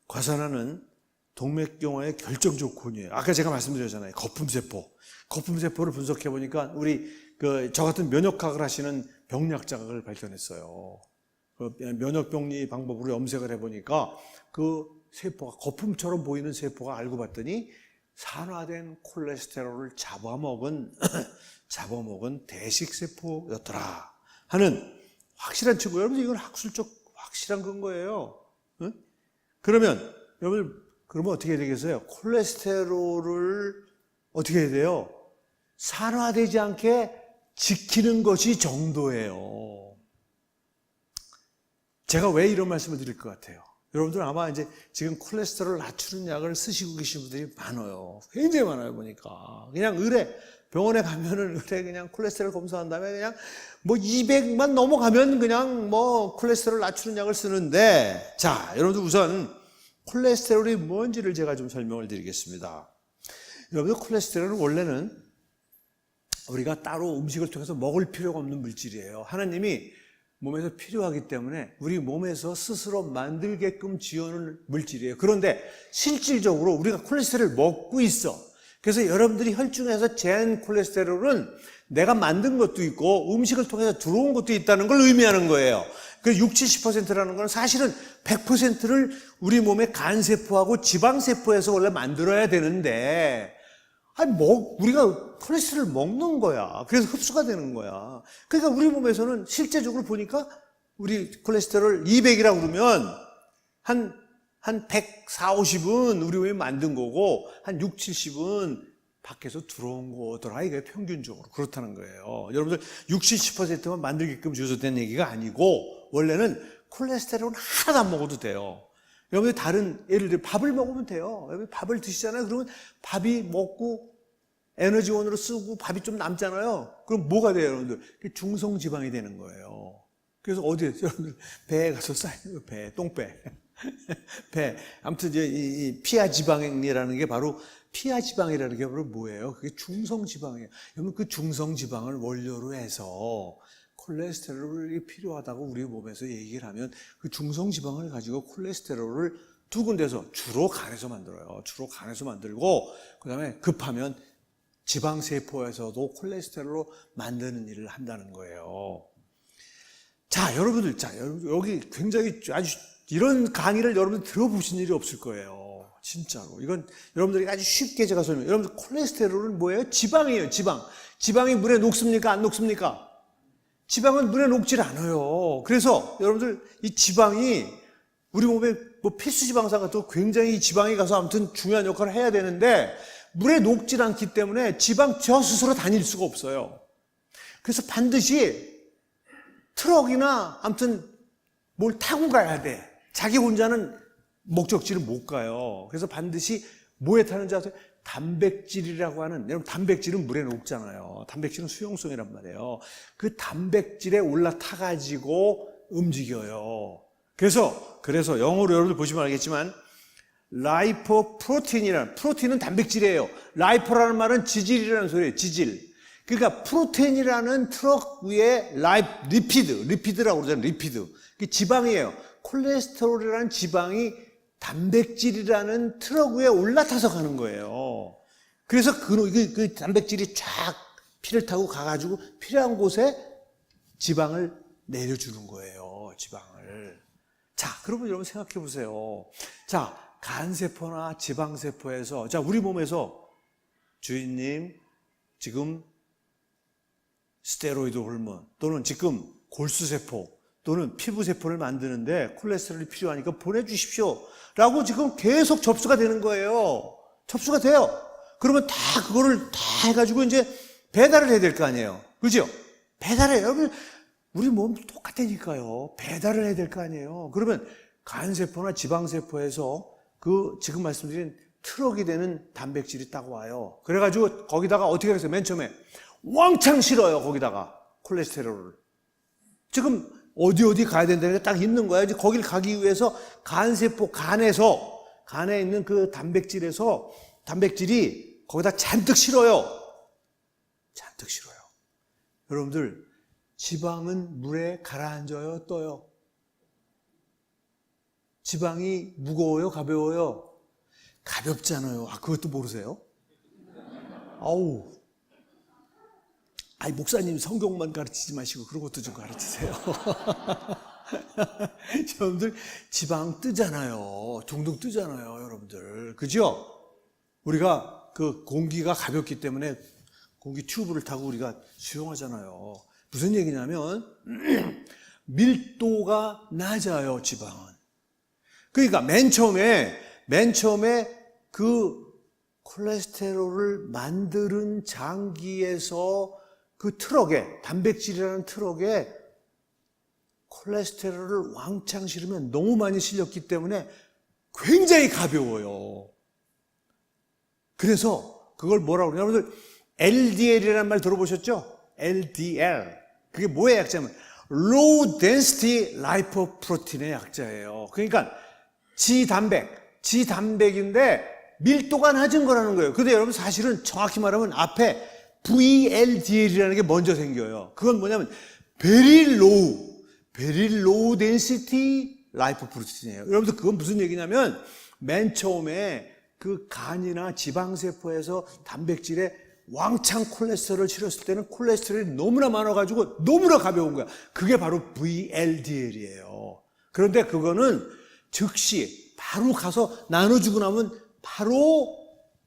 과산화는 동맥경화의 결정적 고리예요. 아까 제가 말씀드렸잖아요. 거품세포를 분석해 보니까 저 같은 면역학을 하시는 병리학자가 발견했어요. 그 면역병리 방법으로 염색을 해 보니까 그 세포가 거품처럼 보이는 세포가 알고 봤더니 산화된 콜레스테롤을 잡아먹은 대식세포였더라 하는 확실한 증거. 여러분 이건 학술적 확실한 근거예요. 응? 그러면 어떻게 되겠어요? 콜레스테롤을 어떻게 해야 돼요? 산화되지 않게 지키는 것이 정도예요. 제가 왜 이런 말씀을 드릴 것 같아요? 여러분들 아마 이제 지금 콜레스테롤 낮추는 약을 쓰시고 계신 분들이 많아요. 굉장히 많아요, 보니까. 그냥 병원에 가면은 그냥 콜레스테롤 검사한 다음에 그냥 200만 넘어가면 그냥 콜레스테롤 낮추는 약을 쓰는데, 자, 여러분들 우선 콜레스테롤이 뭔지를 제가 좀 설명을 드리겠습니다. 여러분들 콜레스테롤은 원래는 우리가 따로 음식을 통해서 먹을 필요가 없는 물질이에요. 하나님이 몸에서 필요하기 때문에 우리 몸에서 스스로 만들게끔 지어놓은 물질이에요. 그런데 실질적으로 우리가 콜레스테롤을 먹고 있어. 그래서 여러분들이 혈중에서 잰 콜레스테롤은 내가 만든 것도 있고 음식을 통해서 들어온 것도 있다는 걸 의미하는 거예요. 그 60, 70%라는 건 사실은 100%를 우리 몸의 간세포하고 지방세포에서 원래 만들어야 되는데, 우리가 콜레스테롤을 먹는 거야. 그래서 흡수가 되는 거야. 그러니까 우리 몸에서는 실제적으로 보니까 우리 콜레스테롤 200이라고 그러면 한 140, 50은 우리 몸이 만든 거고 한 6, 70은 밖에서 들어온 거더라. 이게 평균적으로 그렇다는 거예요. 여러분들 60, 70%만 만들게끔 주어서 된 얘기가 아니고, 원래는 콜레스테롤은 하나도 안 먹어도 돼요. 여러분들 예를 들어 밥을 먹으면 돼요. 여러분 밥을 드시잖아요. 그러면 밥이 먹고 에너지원으로 쓰고 밥이 좀 남잖아요. 그럼 뭐가 돼요, 여러분들? 중성지방이 되는 거예요. 그래서 여러분들 배에 가서 쌓이는 거예요. 똥배. 배. 아무튼 이 피하지방이라는 게 바로 뭐예요? 그게 중성지방이에요. 여러분 그 중성지방을 원료로 해서 콜레스테롤이 필요하다고 우리 몸에서 얘기를 하면, 그 중성지방을 가지고 콜레스테롤을 두 군데서 주로 간에서 만들어요. 주로 간에서 만들고, 그 다음에 급하면 지방세포에서도 콜레스테롤로 만드는 일을 한다는 거예요. 자, 여러분들, 여기 굉장히 아주 이런 강의를 여러분들 들어보신 일이 없을 거예요. 진짜로. 이건 여러분들이 아주 쉽게 제가 설명해요. 여러분들 콜레스테롤은 뭐예요? 지방이에요, 지방. 지방이 물에 녹습니까? 안 녹습니까? 지방은 물에 녹질 않아요. 그래서 여러분들 이 지방이 우리 몸에 뭐 필수 지방산 같은 거 굉장히 지방이 가서 아무튼 중요한 역할을 해야 되는데 물에 녹질 않기 때문에 지방 저 스스로 다닐 수가 없어요. 그래서 반드시 트럭이나 아무튼 뭘 타고 가야 돼. 자기 혼자는 목적지를 못 가요. 그래서 반드시 뭐에 타는지 아세요? 단백질이라고 하는, 여러분 단백질은 물에 녹잖아요. 단백질은 수용성이란 말이에요. 그 단백질에 올라타가지고 움직여요. 그래서 영어로 여러분들 보시면 알겠지만 라이포프로틴이라는, 프로틴은 단백질이에요. 라이포라는 말은 지질이라는 소리예요. 지질. 그러니까 프로틴이라는 트럭 위에 리피드라고 그러잖아요. 리피드. 그게 지방이에요. 콜레스테롤이라는 지방이 단백질이라는 트럭 위에 올라타서 가는 거예요. 그래서 그 단백질이 쫙 피를 타고 가가지고 필요한 곳에 지방을 내려주는 거예요. 지방을. 자, 그러면 여러분 생각해 보세요. 자, 간세포나 지방세포에서, 자, 우리 몸에서 주인님, 지금 스테로이드 호르몬 또는 지금 골수세포 또는 피부세포를 만드는데 콜레스테롤이 필요하니까 보내주십시오 라고 지금 계속 접수가 되는 거예요. 접수가 돼요. 그러면 다 그거를 다 해가지고 이제 배달을 해야 될 거 아니에요. 그죠? 배달해요. 여러분 우리 몸 똑같다니까요. 배달을 해야 될 거 아니에요. 그러면 간세포나 지방세포에서 그 지금 말씀드린 트럭이 되는 단백질이 딱 와요. 그래가지고 거기다가 어떻게 하겠어요? 맨 처음에 왕창 실어요. 거기다가 콜레스테롤을. 지금 어디 가야 된다는 게 딱 있는 거야. 이제 거길 가기 위해서 간세포, 간에 있는 그 단백질이 거기다 잔뜩 실어요. 잔뜩 실어요. 여러분들, 지방은 물에 가라앉아요, 떠요? 지방이 무거워요, 가벼워요? 가볍잖아요. 아, 그것도 모르세요? 아우. 아니, 목사님 성경만 가르치지 마시고 그런 것도 좀 가르치세요. 여러분들, 지방 뜨잖아요. 둥둥 뜨잖아요, 여러분들. 그죠? 우리가 그 공기가 가볍기 때문에 공기 튜브를 타고 우리가 수용하잖아요. 무슨 얘기냐면, 밀도가 낮아요, 지방은. 그러니까 맨 처음에 그 콜레스테롤을 만드는 장기에서 그 트럭에, 단백질이라는 트럭에 콜레스테롤을 왕창 실으면 너무 많이 실렸기 때문에 굉장히 가벼워요. 그래서 그걸 뭐라고 그러냐. 여러분들 LDL이라는 말 들어보셨죠? LDL. 그게 뭐의 약자면 Low Density Lipoprotein의 약자예요. 그러니까 지단백인데 밀도가 낮은 거라는 거예요. 근데 여러분 사실은 정확히 말하면 앞에 VLDL이라는 게 먼저 생겨요. 그건 뭐냐면 Very Low Density Lipoprotein이에요. 여러분들 그건 무슨 얘기냐면 맨 처음에 그 간이나 지방세포에서 단백질에 왕창 콜레스테롤을 실었을 때는 콜레스테롤이 너무나 많아가지고 너무나 가벼운 거야. 그게 바로 VLDL이에요. 그런데 그거는 즉시 바로 가서 나눠주고 나면 바로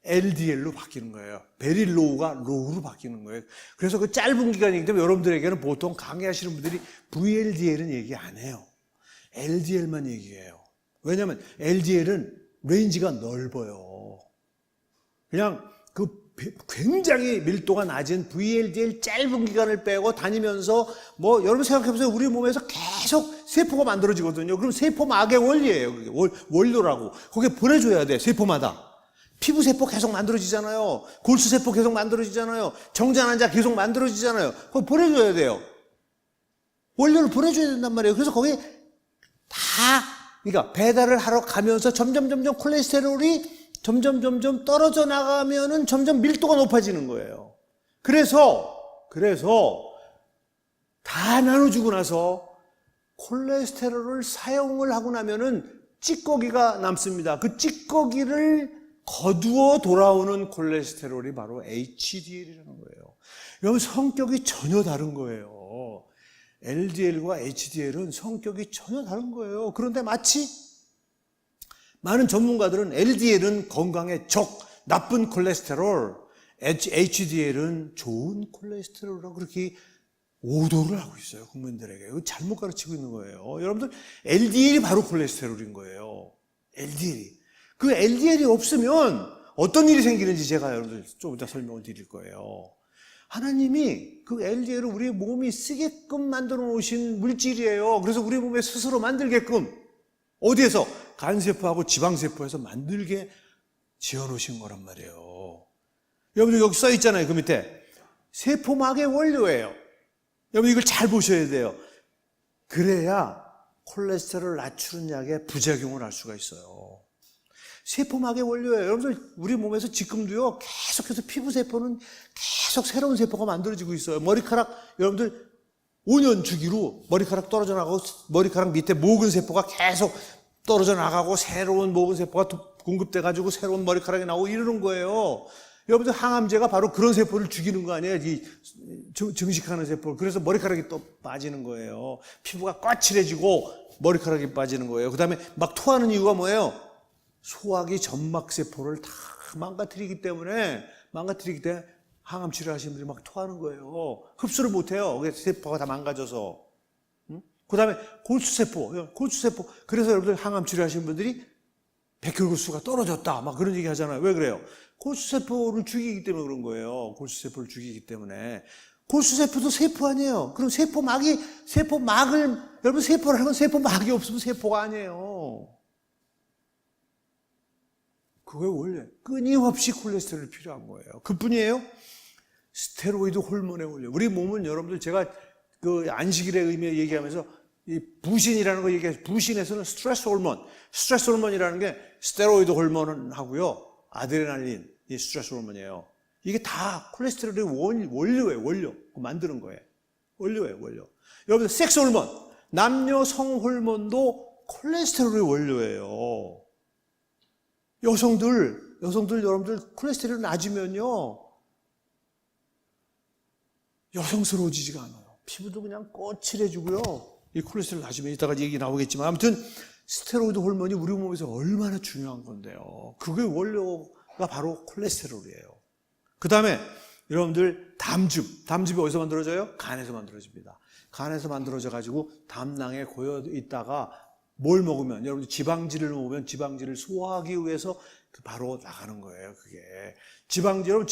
LDL로 바뀌는 거예요. 베리 로우가 로우로 바뀌는 거예요. 그래서 그 짧은 기간이기 때문에 여러분들에게는 보통 강의하시는 분들이 VLDL은 얘기 안 해요. LDL만 얘기해요. 왜냐하면 LDL은 레인지가 넓어요. 그냥 그 굉장히 밀도가 낮은 VLDL 짧은 기간을 빼고 다니면서 뭐 여러분 생각해보세요. 우리 몸에서 계속 세포가 만들어지거든요. 그럼 세포막의 원리예요. 그게 원료라고. 거기에 보내줘야 돼. 세포마다. 피부세포 계속 만들어지잖아요. 골수세포 계속 만들어지잖아요. 정자난자 계속 만들어지잖아요. 그거 보내줘야 돼요. 원료를 보내줘야 된단 말이에요. 그래서 거기에 그러니까 배달을 하러 가면서 점점 콜레스테롤이 점점 떨어져 나가면은 점점 밀도가 높아지는 거예요. 그래서 다 나눠주고 나서 콜레스테롤을 사용을 하고 나면은 찌꺼기가 남습니다. 그 찌꺼기를 거두어 돌아오는 콜레스테롤이 바로 HDL이라는 거예요. 여러분 성격이 전혀 다른 거예요. LDL과 HDL은 성격이 전혀 다른 거예요. 그런데 마치 많은 전문가들은 LDL은 건강에 나쁜 콜레스테롤, HDL은 좋은 콜레스테롤이라고 그렇게 오도를 하고 있어요. 국민들에게. 이거 잘못 가르치고 있는 거예요. 여러분들, LDL이 바로 콜레스테롤인 거예요. LDL이. 그 LDL이 없으면 어떤 일이 생기는지 제가 여러분들 좀 이따 설명을 드릴 거예요. 하나님이 그 LDL을 우리 몸이 쓰게끔 만들어 놓으신 물질이에요. 그래서 우리 몸에 스스로 만들게끔 어디에서? 간세포하고 지방세포에서 만들게 지어 놓으신 거란 말이에요. 여러분들 여기 써 있잖아요. 그 밑에. 세포막의 원료예요. 여러분 이걸 잘 보셔야 돼요. 그래야 콜레스테롤 낮추는 약의 부작용을 알 수가 있어요. 세포막의 원료예요. 여러분들 우리 몸에서 지금도요 계속해서 피부세포는 계속 새로운 세포가 만들어지고 있어요. 머리카락 여러분들 5년 주기로 머리카락 떨어져 나가고 머리카락 밑에 모근 세포가 계속 떨어져 나가고 새로운 모근 세포가 공급돼 가지고 새로운 머리카락이 나오고 이러는 거예요. 여러분들 항암제가 바로 그런 세포를 죽이는 거 아니에요? 이 증식하는 세포를. 그래서 머리카락이 또 빠지는 거예요. 피부가 까칠해지고 머리카락이 빠지는 거예요. 그 다음에 막 토하는 이유가 뭐예요? 소화기 점막세포를 다 망가뜨리기 때문에 항암 치료하시는 분들이 막 토하는 거예요. 흡수를 못해요. 세포가 다 망가져서. 그 다음에 골수세포. 그래서 여러분들 항암 치료하시는 분들이 백혈구수가 떨어졌다. 막 그런 얘기 하잖아요. 왜 그래요? 골수세포를 죽이기 때문에 그런 거예요. 골수세포를 죽이기 때문에. 골수세포도 세포 아니에요. 그럼 세포막을, 여러분 세포를 하면 세포막이 없으면 세포가 아니에요. 그게 원래 끊임없이 콜레스테롤이 필요한 거예요. 그뿐이에요? 스테로이드 호르몬의 원료. 우리 몸은 여러분들 제가 그 안식일의 의미에 얘기하면서 이 부신이라는 거 얘기해요. 부신에서는 스트레스 호르몬이라는 게 스테로이드 호르몬하고요. 아드레날린, 이 스트레스 호르몬이에요. 이게 다 콜레스테롤의 원료예요, 원료. 만드는 거예요. 원료예요, 원료. 여러분들 섹스 호르몬, 남녀 성 호르몬도 콜레스테롤의 원료예요. 여성들 여러분들 콜레스테롤 낮으면요. 여성스러워지지가 않아요. 피부도 그냥 거칠해지고요. 이 콜레스테롤 낮으면 이따가 얘기 나오겠지만 아무튼 스테로이드 호르몬이 우리 몸에서 얼마나 중요한 건데요. 그게 원료가 바로 콜레스테롤이에요. 그 다음에 여러분들 담즙이 어디서 만들어져요? 간에서 만들어집니다. 간에서 만들어져 가지고 담낭에 고여 있다가 뭘 먹으면 여러분들 지방질을 먹으면 지방질을 소화하기 위해서 바로 나가는 거예요. 그게 여러분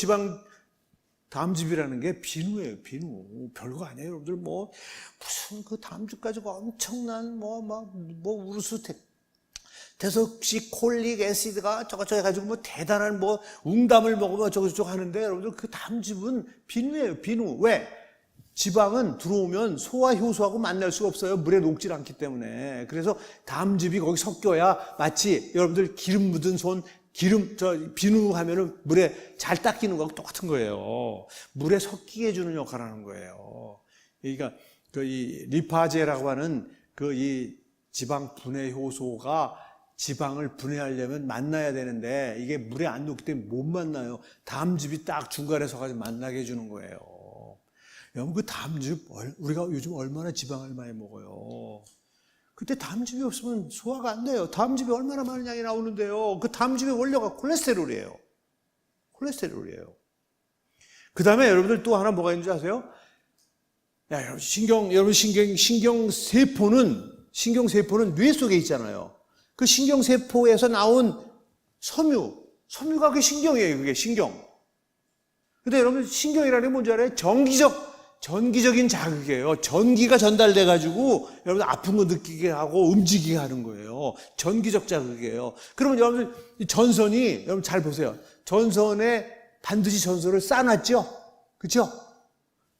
담즙이라는 게 비누예요. 비누. 별거 아니에요. 여러분들 무슨 그 담즙 가지고 엄청난 우르스 데석시콜릭 애시드가 저거 해가지고 대단한 웅담을 먹으면 저거 하는데 여러분들 그 담즙은 비누예요. 비누. 왜? 지방은 들어오면 소화 효소하고 만날 수가 없어요. 물에 녹질 않기 때문에. 그래서 담즙이 거기 섞여야 마치 여러분들 기름 묻은 손, 비누 하면은 물에 잘 닦이는 거하고 똑같은 거예요. 물에 섞이게 해주는 역할을 하는 거예요. 그러니까 이 리파제라고 하는 이 지방 분해 효소가 지방을 분해하려면 만나야 되는데 이게 물에 안 녹기 때문에 못 만나요. 담즙이 딱 중간에 서가지고 만나게 해주는 거예요. 여러분 그 담즙 우리가 요즘 얼마나 지방을 많이 먹어요. 그때 담즙이 없으면 소화가 안 돼요. 담즙이 얼마나 많은 양이 나오는데요. 그 담즙의 원료가 콜레스테롤이에요. 그 다음에 여러분들 또 하나 뭐가 있는지 아세요? 신경세포는 뇌 속에 있잖아요. 그 신경세포에서 나온 섬유가 그게 신경이에요. 그게 신경. 근데 여러분 신경이라는 게 뭔지 알아요? 전기적인 자극이에요. 전기가 전달돼가지고 여러분 아픈 거 느끼게 하고 움직이게 하는 거예요. 전기적 자극이에요. 그러면 여러분 전선이 여러분 잘 보세요. 전선에 반드시 전선을 쌓아놨죠? 그렇죠?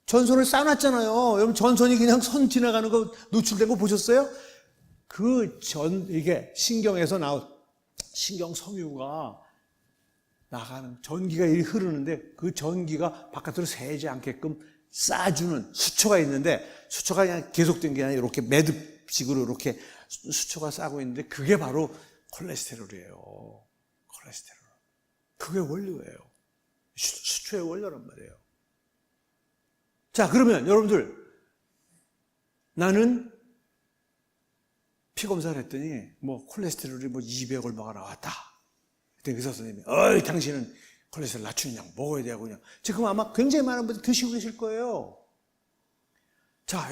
전선을 쌓아놨잖아요. 여러분 전선이 그냥 선 지나가는 거 노출된 거 보셨어요? 이게 신경에서 나온 신경 섬유가 나가는 전기가 흐르는데 그 전기가 바깥으로 새지 않게끔 쌓아주는 수초가 있는데 수초가 그냥 계속된 게 아니라 이렇게 매듭식으로 이렇게 수초가 싸고 있는데 그게 바로 콜레스테롤이에요. 콜레스테롤. 그게 원료예요. 수초의 원료란 말이에요. 자, 그러면 여러분들 나는 피 검사를 했더니 콜레스테롤이 200 얼마가 나왔다. 그때 의사 선생님이 당신은 콜레스테롤 낮추는 약 먹어야 되고 그냥. 지금 아마 굉장히 많은 분들이 드시고 계실 거예요. 자,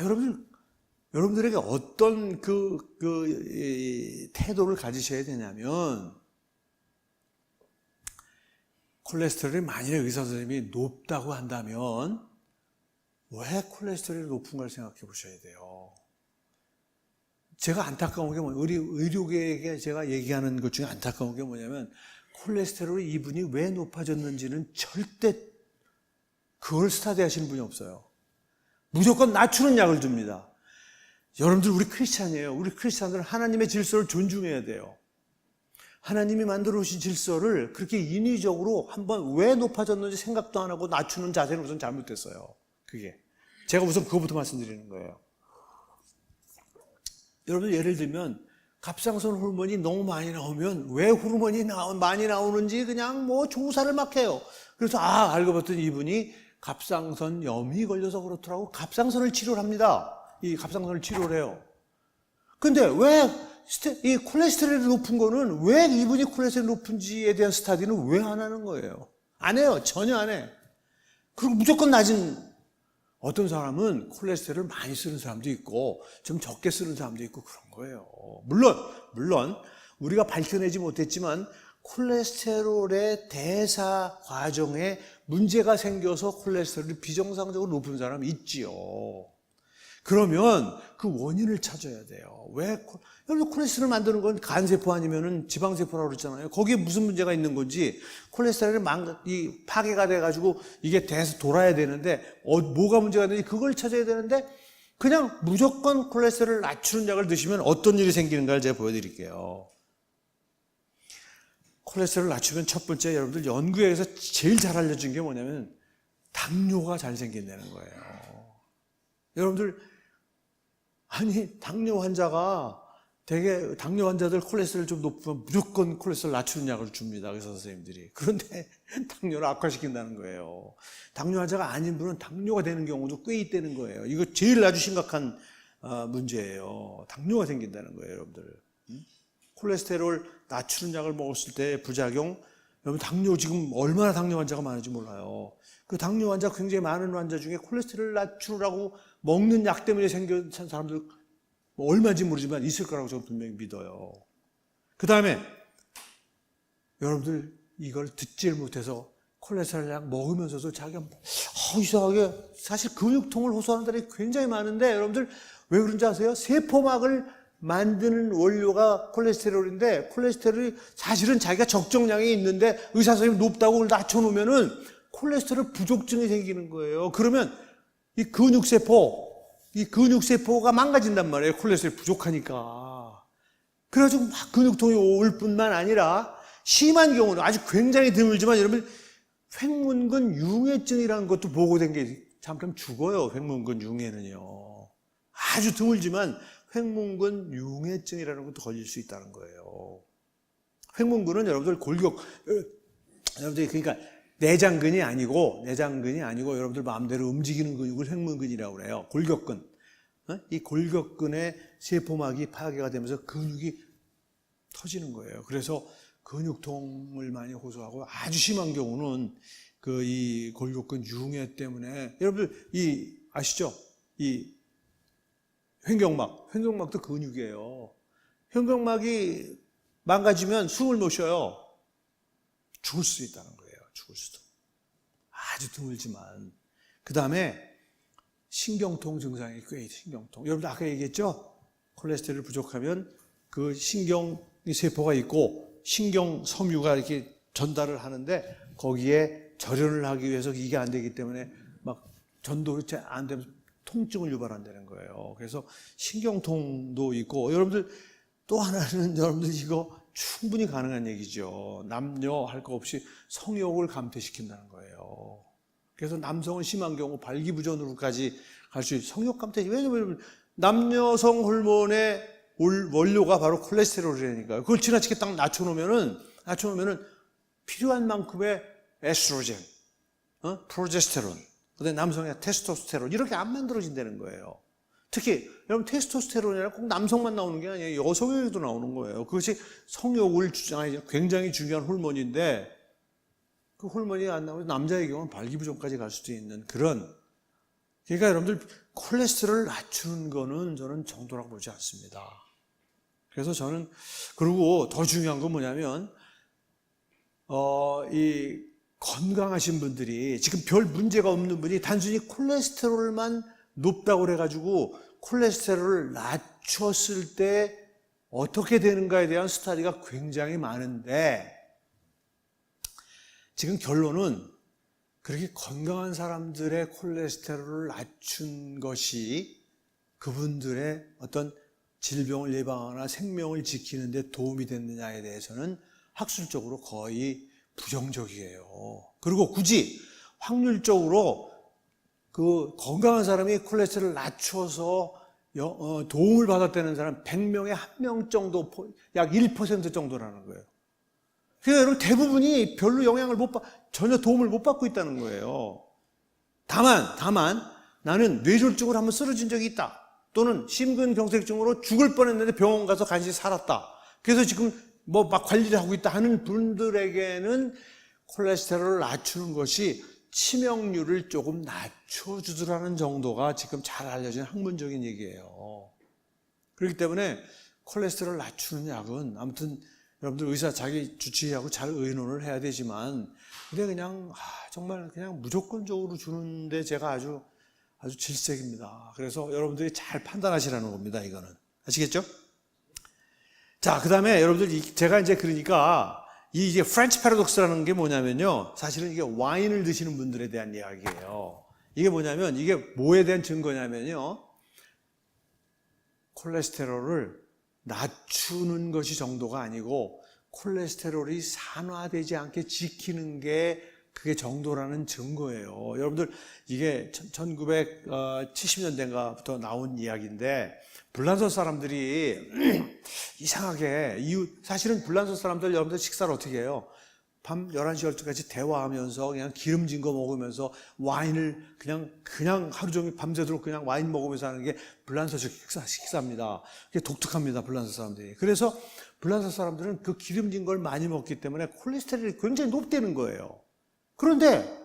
여러분들에게 어떤 태도를 가지셔야 되냐면, 콜레스테롤이 만일에 의사 선생님이 높다고 한다면 왜 콜레스테롤이 높은 걸 생각해 보셔야 돼요. 제가 안타까운 게 우리 의료계에게 제가 얘기하는 것 중에 안타까운 게 뭐냐면, 콜레스테롤이 이분이 왜 높아졌는지는 절대 그걸 스타디 하시는 분이 없어요. 무조건 낮추는 약을 줍니다. 여러분들, 우리 크리스찬이에요. 우리 크리스찬들은 하나님의 질서를 존중해야 돼요. 하나님이 만들어 오신 질서를 그렇게 인위적으로 한번 왜 높아졌는지 생각도 안 하고 낮추는 자세는 우선 잘못됐어요. 그게. 제가 우선 그거부터 말씀드리는 거예요. 여러분, 예를 들면 갑상선 호르몬이 너무 많이 나오면 왜 호르몬이 많이 나오는지 그냥 조사를 막 해요. 그래서 알고 봤더니 이분이 갑상선염이 걸려서 그렇더라고. 갑상선을 치료를 합니다. 이 갑상선을 치료를 해요. 근데 왜 이 콜레스테롤이 높은 거는 왜 이분이 콜레스테롤이 높은지에 대한 스타디는 왜 안 하는 거예요? 안 해요. 전혀 안 해. 그리고 무조건 낮은, 어떤 사람은 콜레스테롤을 많이 쓰는 사람도 있고 좀 적게 쓰는 사람도 있고 그런 거예요. 물론 우리가 밝혀내지 못했지만 콜레스테롤의 대사 과정에 문제가 생겨서 콜레스테롤이 비정상적으로 높은 사람이 있지요. 그러면 그 원인을 찾아야 돼요. 여러분, 콜레스테롤 만드는 건 간세포 아니면은 지방세포라고 그랬잖아요. 거기에 무슨 문제가 있는 건지, 콜레스테롤이 파괴가 돼가지고 이게 대해서 돌아야 되는데, 뭐가 문제가 있는지 그걸 찾아야 되는데, 그냥 무조건 콜레스테롤을 낮추는 약을 드시면 어떤 일이 생기는가를 제가 보여드릴게요. 콜레스테롤을 낮추면 첫 번째, 여러분들 연구에서 제일 잘 알려진 게 뭐냐면 당뇨가 잘 생긴다는 거예요. 여러분들, 당뇨 환자가 되게, 당뇨 환자들 콜레스테롤 좀 높으면 무조건 콜레스테롤 낮추는 약을 줍니다. 의사 선생님들이. 그런데 당뇨를 악화시킨다는 거예요. 당뇨 환자가 아닌 분은 당뇨가 되는 경우도 꽤 있다는 거예요. 이거 제일 아주 심각한 문제예요. 당뇨가 생긴다는 거예요, 여러분들. 콜레스테롤 낮추는 약을 먹었을 때 부작용, 여러분 지금 얼마나 당뇨 환자가 많은지 몰라요. 그 당뇨 환자, 굉장히 많은 환자 중에 콜레스테롤 낮추라고 먹는 약 때문에 생긴 사람들 얼마인지 모르지만 있을 거라고 저는 분명히 믿어요. 그 다음에 여러분들 이걸 듣질 못해서 콜레스테롤 약 먹으면서도 자기가 이상하게, 사실 근육통을 호소하는 사람이 굉장히 많은데, 여러분들 왜 그런지 아세요? 세포막을 만드는 원료가 콜레스테롤인데, 콜레스테롤이 사실은 자기가 적정량이 있는데 의사 선생님이 높다고 그걸 낮춰놓으면은 콜레스테롤 부족증이 생기는 거예요. 그러면 이 근육세포가 망가진단 말이에요. 콜레스테롤이 부족하니까. 그래가지고 막 근육통이 올 뿐만 아니라 심한 경우는, 아주 굉장히 드물지만 여러분, 횡문근 융해증이라는 것도 보고된 게, 잠깐 죽어요. 횡문근 융해는요. 아주 드물지만 횡문근 융해증이라는 것도 걸릴 수 있다는 거예요. 횡문근은 여러분들 여러분들이 그러니까 내장근이 아니고 여러분들 마음대로 움직이는 근육을 횡문근이라고 그래요. 골격근. 이 골격근의 세포막이 파괴가 되면서 근육이 터지는 거예요. 그래서 근육통을 많이 호소하고, 아주 심한 경우는 이 골격근 융해 때문에, 여러분들 아시죠? 이 횡격막도 근육이에요. 횡격막이 망가지면 숨을 못 쉬어요. 죽을 수 있다는 거예요. 죽을 수도. 아주 드물지만. 그 다음에 신경통 증상이 꽤 있어요. 신경통. 여러분들 아까 얘기했죠? 콜레스테롤 부족하면 그 신경세포가 있고 신경 섬유가 이렇게 전달을 하는데, 거기에 절연을 하기 위해서 이게 안 되기 때문에 막 전도가 안 되면서 통증을 유발한다는 거예요. 그래서 신경통도 있고, 여러분들 또 하나는, 여러분들 이거 충분히 가능한 얘기죠. 남녀 할 거 없이 성욕을 감퇴시킨다는 거예요. 그래서 남성은 심한 경우 발기부전으로까지 갈 수 있어요. 성욕 감퇴. 왜냐면 남녀성 호르몬의 원료가 바로 콜레스테롤이라니까요. 그걸 지나치게 딱 낮춰놓으면은 필요한 만큼의 에스트로겐, 프로제스테론, 그다음에 남성의 테스토스테론, 이렇게 안 만들어진다는 거예요. 특히 여러분 테스토스테론이라 꼭 남성만 나오는 게 아니에요. 여성에게도 나오는 거예요. 그것이 성욕을 주장하는 굉장히 중요한 호르몬인데 그 호르몬이 안 나오면 남자의 경우는 발기부전까지 갈 수도 있는 그런. 그러니까 여러분들 콜레스테롤을 낮추는 거는 저는 정도라고 보지 않습니다. 그래서 저는 그리고 더 중요한 건 뭐냐면 이 건강하신 분들이 지금 별 문제가 없는 분이 단순히 콜레스테롤만 높다고 그래가지고 콜레스테롤을 낮췄을 때 어떻게 되는가에 대한 스터디가 굉장히 많은데 지금 결론은 그렇게 건강한 사람들의 콜레스테롤을 낮춘 것이 그분들의 어떤 질병을 예방하거나 생명을 지키는 데 도움이 됐느냐에 대해서는 학술적으로 거의 부정적이에요. 그리고 굳이 확률적으로 그 건강한 사람이 콜레스테롤을 낮춰서 도움을 받았다는 사람 100명에 1명 정도, 약 1% 정도라는 거예요. 그래서 여러분 대부분이 별로 영향을 전혀 도움을 못 받고 있다는 거예요. 다만 나는 뇌졸중으로 한번 쓰러진 적이 있다. 또는 심근경색증으로 죽을 뻔했는데 병원 가서 간신히 살았다. 그래서 지금 뭐 막 관리를 하고 있다 하는 분들에게는 콜레스테롤을 낮추는 것이 치명률을 조금 낮춰주더라는 정도가 지금 잘 알려진 학문적인 얘기예요. 그렇기 때문에 콜레스테롤을 낮추는 약은 아무튼 여러분들 의사 자기 주치의하고 잘 의논을 해야 되지만 근데 그냥 정말 그냥 무조건적으로 주는데 제가 아주 질색입니다. 그래서 여러분들이 잘 판단하시라는 겁니다. 이거는 아시겠죠? 자, 그 다음에 여러분들 제가 이제 그러니까 이게 프렌치 패러독스라는 게 뭐냐면요. 사실은 이게 와인을 드시는 분들에 대한 이야기예요. 이게 뭐냐면 이게 뭐에 대한 증거냐면요. 콜레스테롤을 낮추는 것이 정도가 아니고 콜레스테롤이 산화되지 않게 지키는 게 그게 정도라는 증거예요. 여러분들 이게 1970년대인가부터 나온 이야기인데 불란서 사람들이 이상하게 사실은 불란서 사람들 여러분들 식사를 어떻게 해요? 밤 11시, 12시까지 대화하면서 그냥 기름진 거 먹으면서 와인을 그냥 하루 종일 밤새도록 그냥 와인 먹으면서 하는 게 불란서식 식사입니다. 그게 독특합니다. 불란서 사람들이. 그래서 불란서 사람들은 그 기름진 걸 많이 먹기 때문에 콜레스테롤이 굉장히 높다는 거예요. 그런데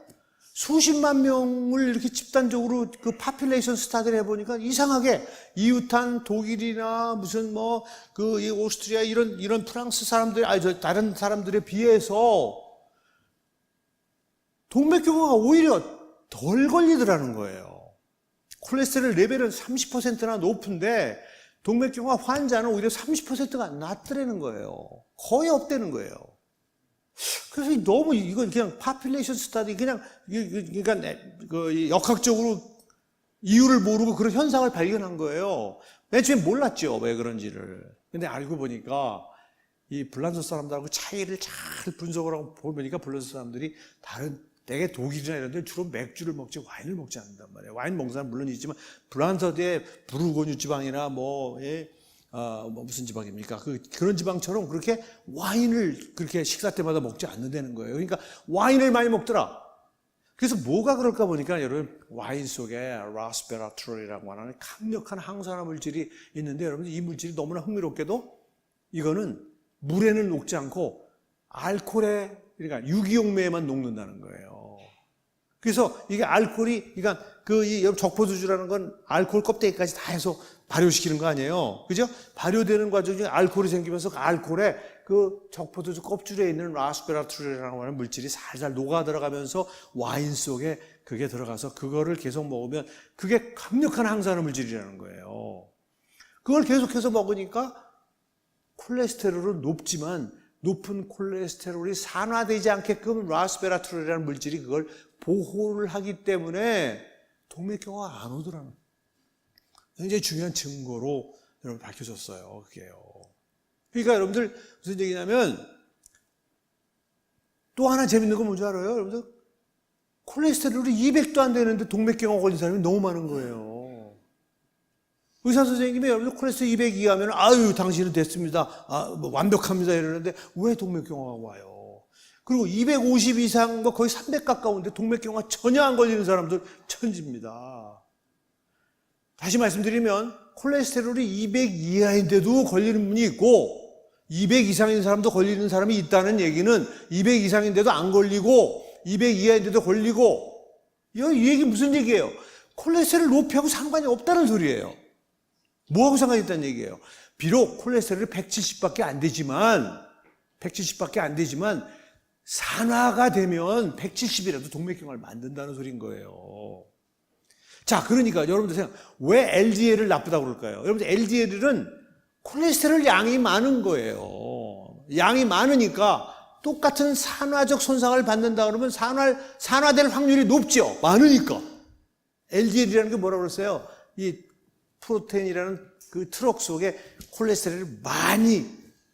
수십만 명을 이렇게 집단적으로 그 파퓰레이션 스타디를 해보니까 이상하게 이웃한 독일이나 무슨 이 오스트리아 이런 프랑스 사람들, 다른 사람들에 비해서 동맥경화가 오히려 덜 걸리더라는 거예요. 콜레스테롤 레벨은 30%나 높은데 동맥경화 환자는 오히려 30%가 낮더라는 거예요. 거의 없다는 거예요. 그래서 너무 이건 그냥 파퓰레이션 스터디 그러니까 역학적으로 이유를 모르고 그런 현상을 발견한 거예요. 맨 처음에 몰랐죠. 왜 그런지를. 근데 알고 보니까 이 불란서 사람들하고 차이를 잘 분석을 하고 보니까 불란서 사람들이 대개 독일이나 이런 데 주로 맥주를 먹지 와인을 먹지 않는단 말이에요. 와인 먹는 사람 물론 있지만 불란서의 부르고뉴 지방이나 무슨 지방입니까? 그런 지방처럼 그렇게 와인을 그렇게 식사 때마다 먹지 않는다는 거예요. 그러니까 와인을 많이 먹더라. 그래서 뭐가 그럴까 보니까 여러분 와인 속에 라스베라트롤이라고 하는 강력한 항산화 물질이 있는데 여러분 이 물질이 너무나 흥미롭게도 이거는 물에는 녹지 않고 알코올에 그러니까 유기용매에만 녹는다는 거예요. 그래서 이게 알코올이 그러니까 이 적포도주라는 건 알코올 껍데기까지 다 해서 발효시키는 거 아니에요. 그죠? 발효되는 과정 중에 알코올이 생기면서 그 알코올에 그 적포도주 껍질에 있는 라스베라트롤이라고 하는 물질이 살살 녹아 들어가면서 와인 속에 그게 들어가서 그거를 계속 먹으면 그게 강력한 항산화 물질이라는 거예요. 그걸 계속해서 먹으니까 콜레스테롤은 높지만 높은 콜레스테롤이 산화되지 않게끔 라스베라트롤이라는 물질이 그걸 보호를 하기 때문에 동맥경화가 안 오더라는 굉장히 중요한 증거로 여러분 밝혀졌어요. 그게요. 그러니까 여러분들 무슨 얘기냐면 또 하나 재밌는 건 뭔지 알아요? 여러분들 콜레스테롤이 200도 안 되는데 동맥경화 걸린 사람이 너무 많은 거예요. 의사 선생님이 여러분들 콜레스테롤 200 이하면 아유 당신은 됐습니다. 완벽합니다 이러는데 왜 동맥경화가 와요? 그리고 250 이상 거의 300 가까운데 동맥경화 전혀 안 걸리는 사람들 천지입니다. 다시 말씀드리면 콜레스테롤이 200 이하인데도 걸리는 분이 있고 200 이상인 사람도 걸리는 사람이 있다는 얘기는 200 이상인데도 안 걸리고 200 이하인데도 걸리고 이 얘기 무슨 얘기예요? 콜레스테롤 높이하고 상관이 없다는 소리예요. 뭐하고 상관이 있다는 얘기예요? 비록 콜레스테롤이 170밖에 안 되지만 산화가 되면 170이라도 동맥경화를 만든다는 소리인 거예요. 자, 그러니까 여러분들 생각, 왜 LDL을 나쁘다고 그럴까요? 여러분들 LDL은 콜레스테롤 양이 많은 거예요. 양이 많으니까 똑같은 산화적 손상을 받는다 그러면 산화될 확률이 높죠. 많으니까. LDL이라는 게 뭐라고 그랬어요? 이 프로테인이라는 그 트럭 속에 콜레스테롤이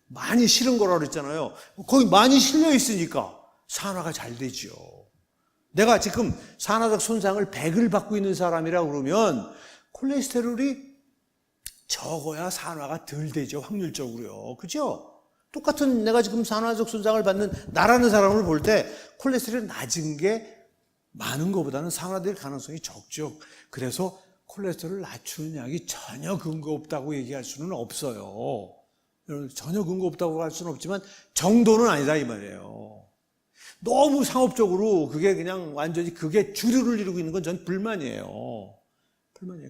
많이 실은 거라고 그랬잖아요. 거기 많이 실려 있으니까 산화가 잘 되죠. 내가 지금 산화적 손상을 100을 받고 있는 사람이라 그러면 콜레스테롤이 적어야 산화가 덜 되죠. 확률적으로요. 그죠? 똑같은 내가 지금 산화적 손상을 받는 나라는 사람을 볼 때 콜레스테롤이 낮은 게 많은 것보다는 산화될 가능성이 적죠. 그래서 콜레스테롤을 낮추는 약이 전혀 근거 없다고 얘기할 수는 없어요. 전혀 근거 없다고 할 수는 없지만 정도는 아니다 이 말이에요. 너무 상업적으로 그게 그냥 완전히 그게 주류를 이루고 있는 건 전 불만이에요.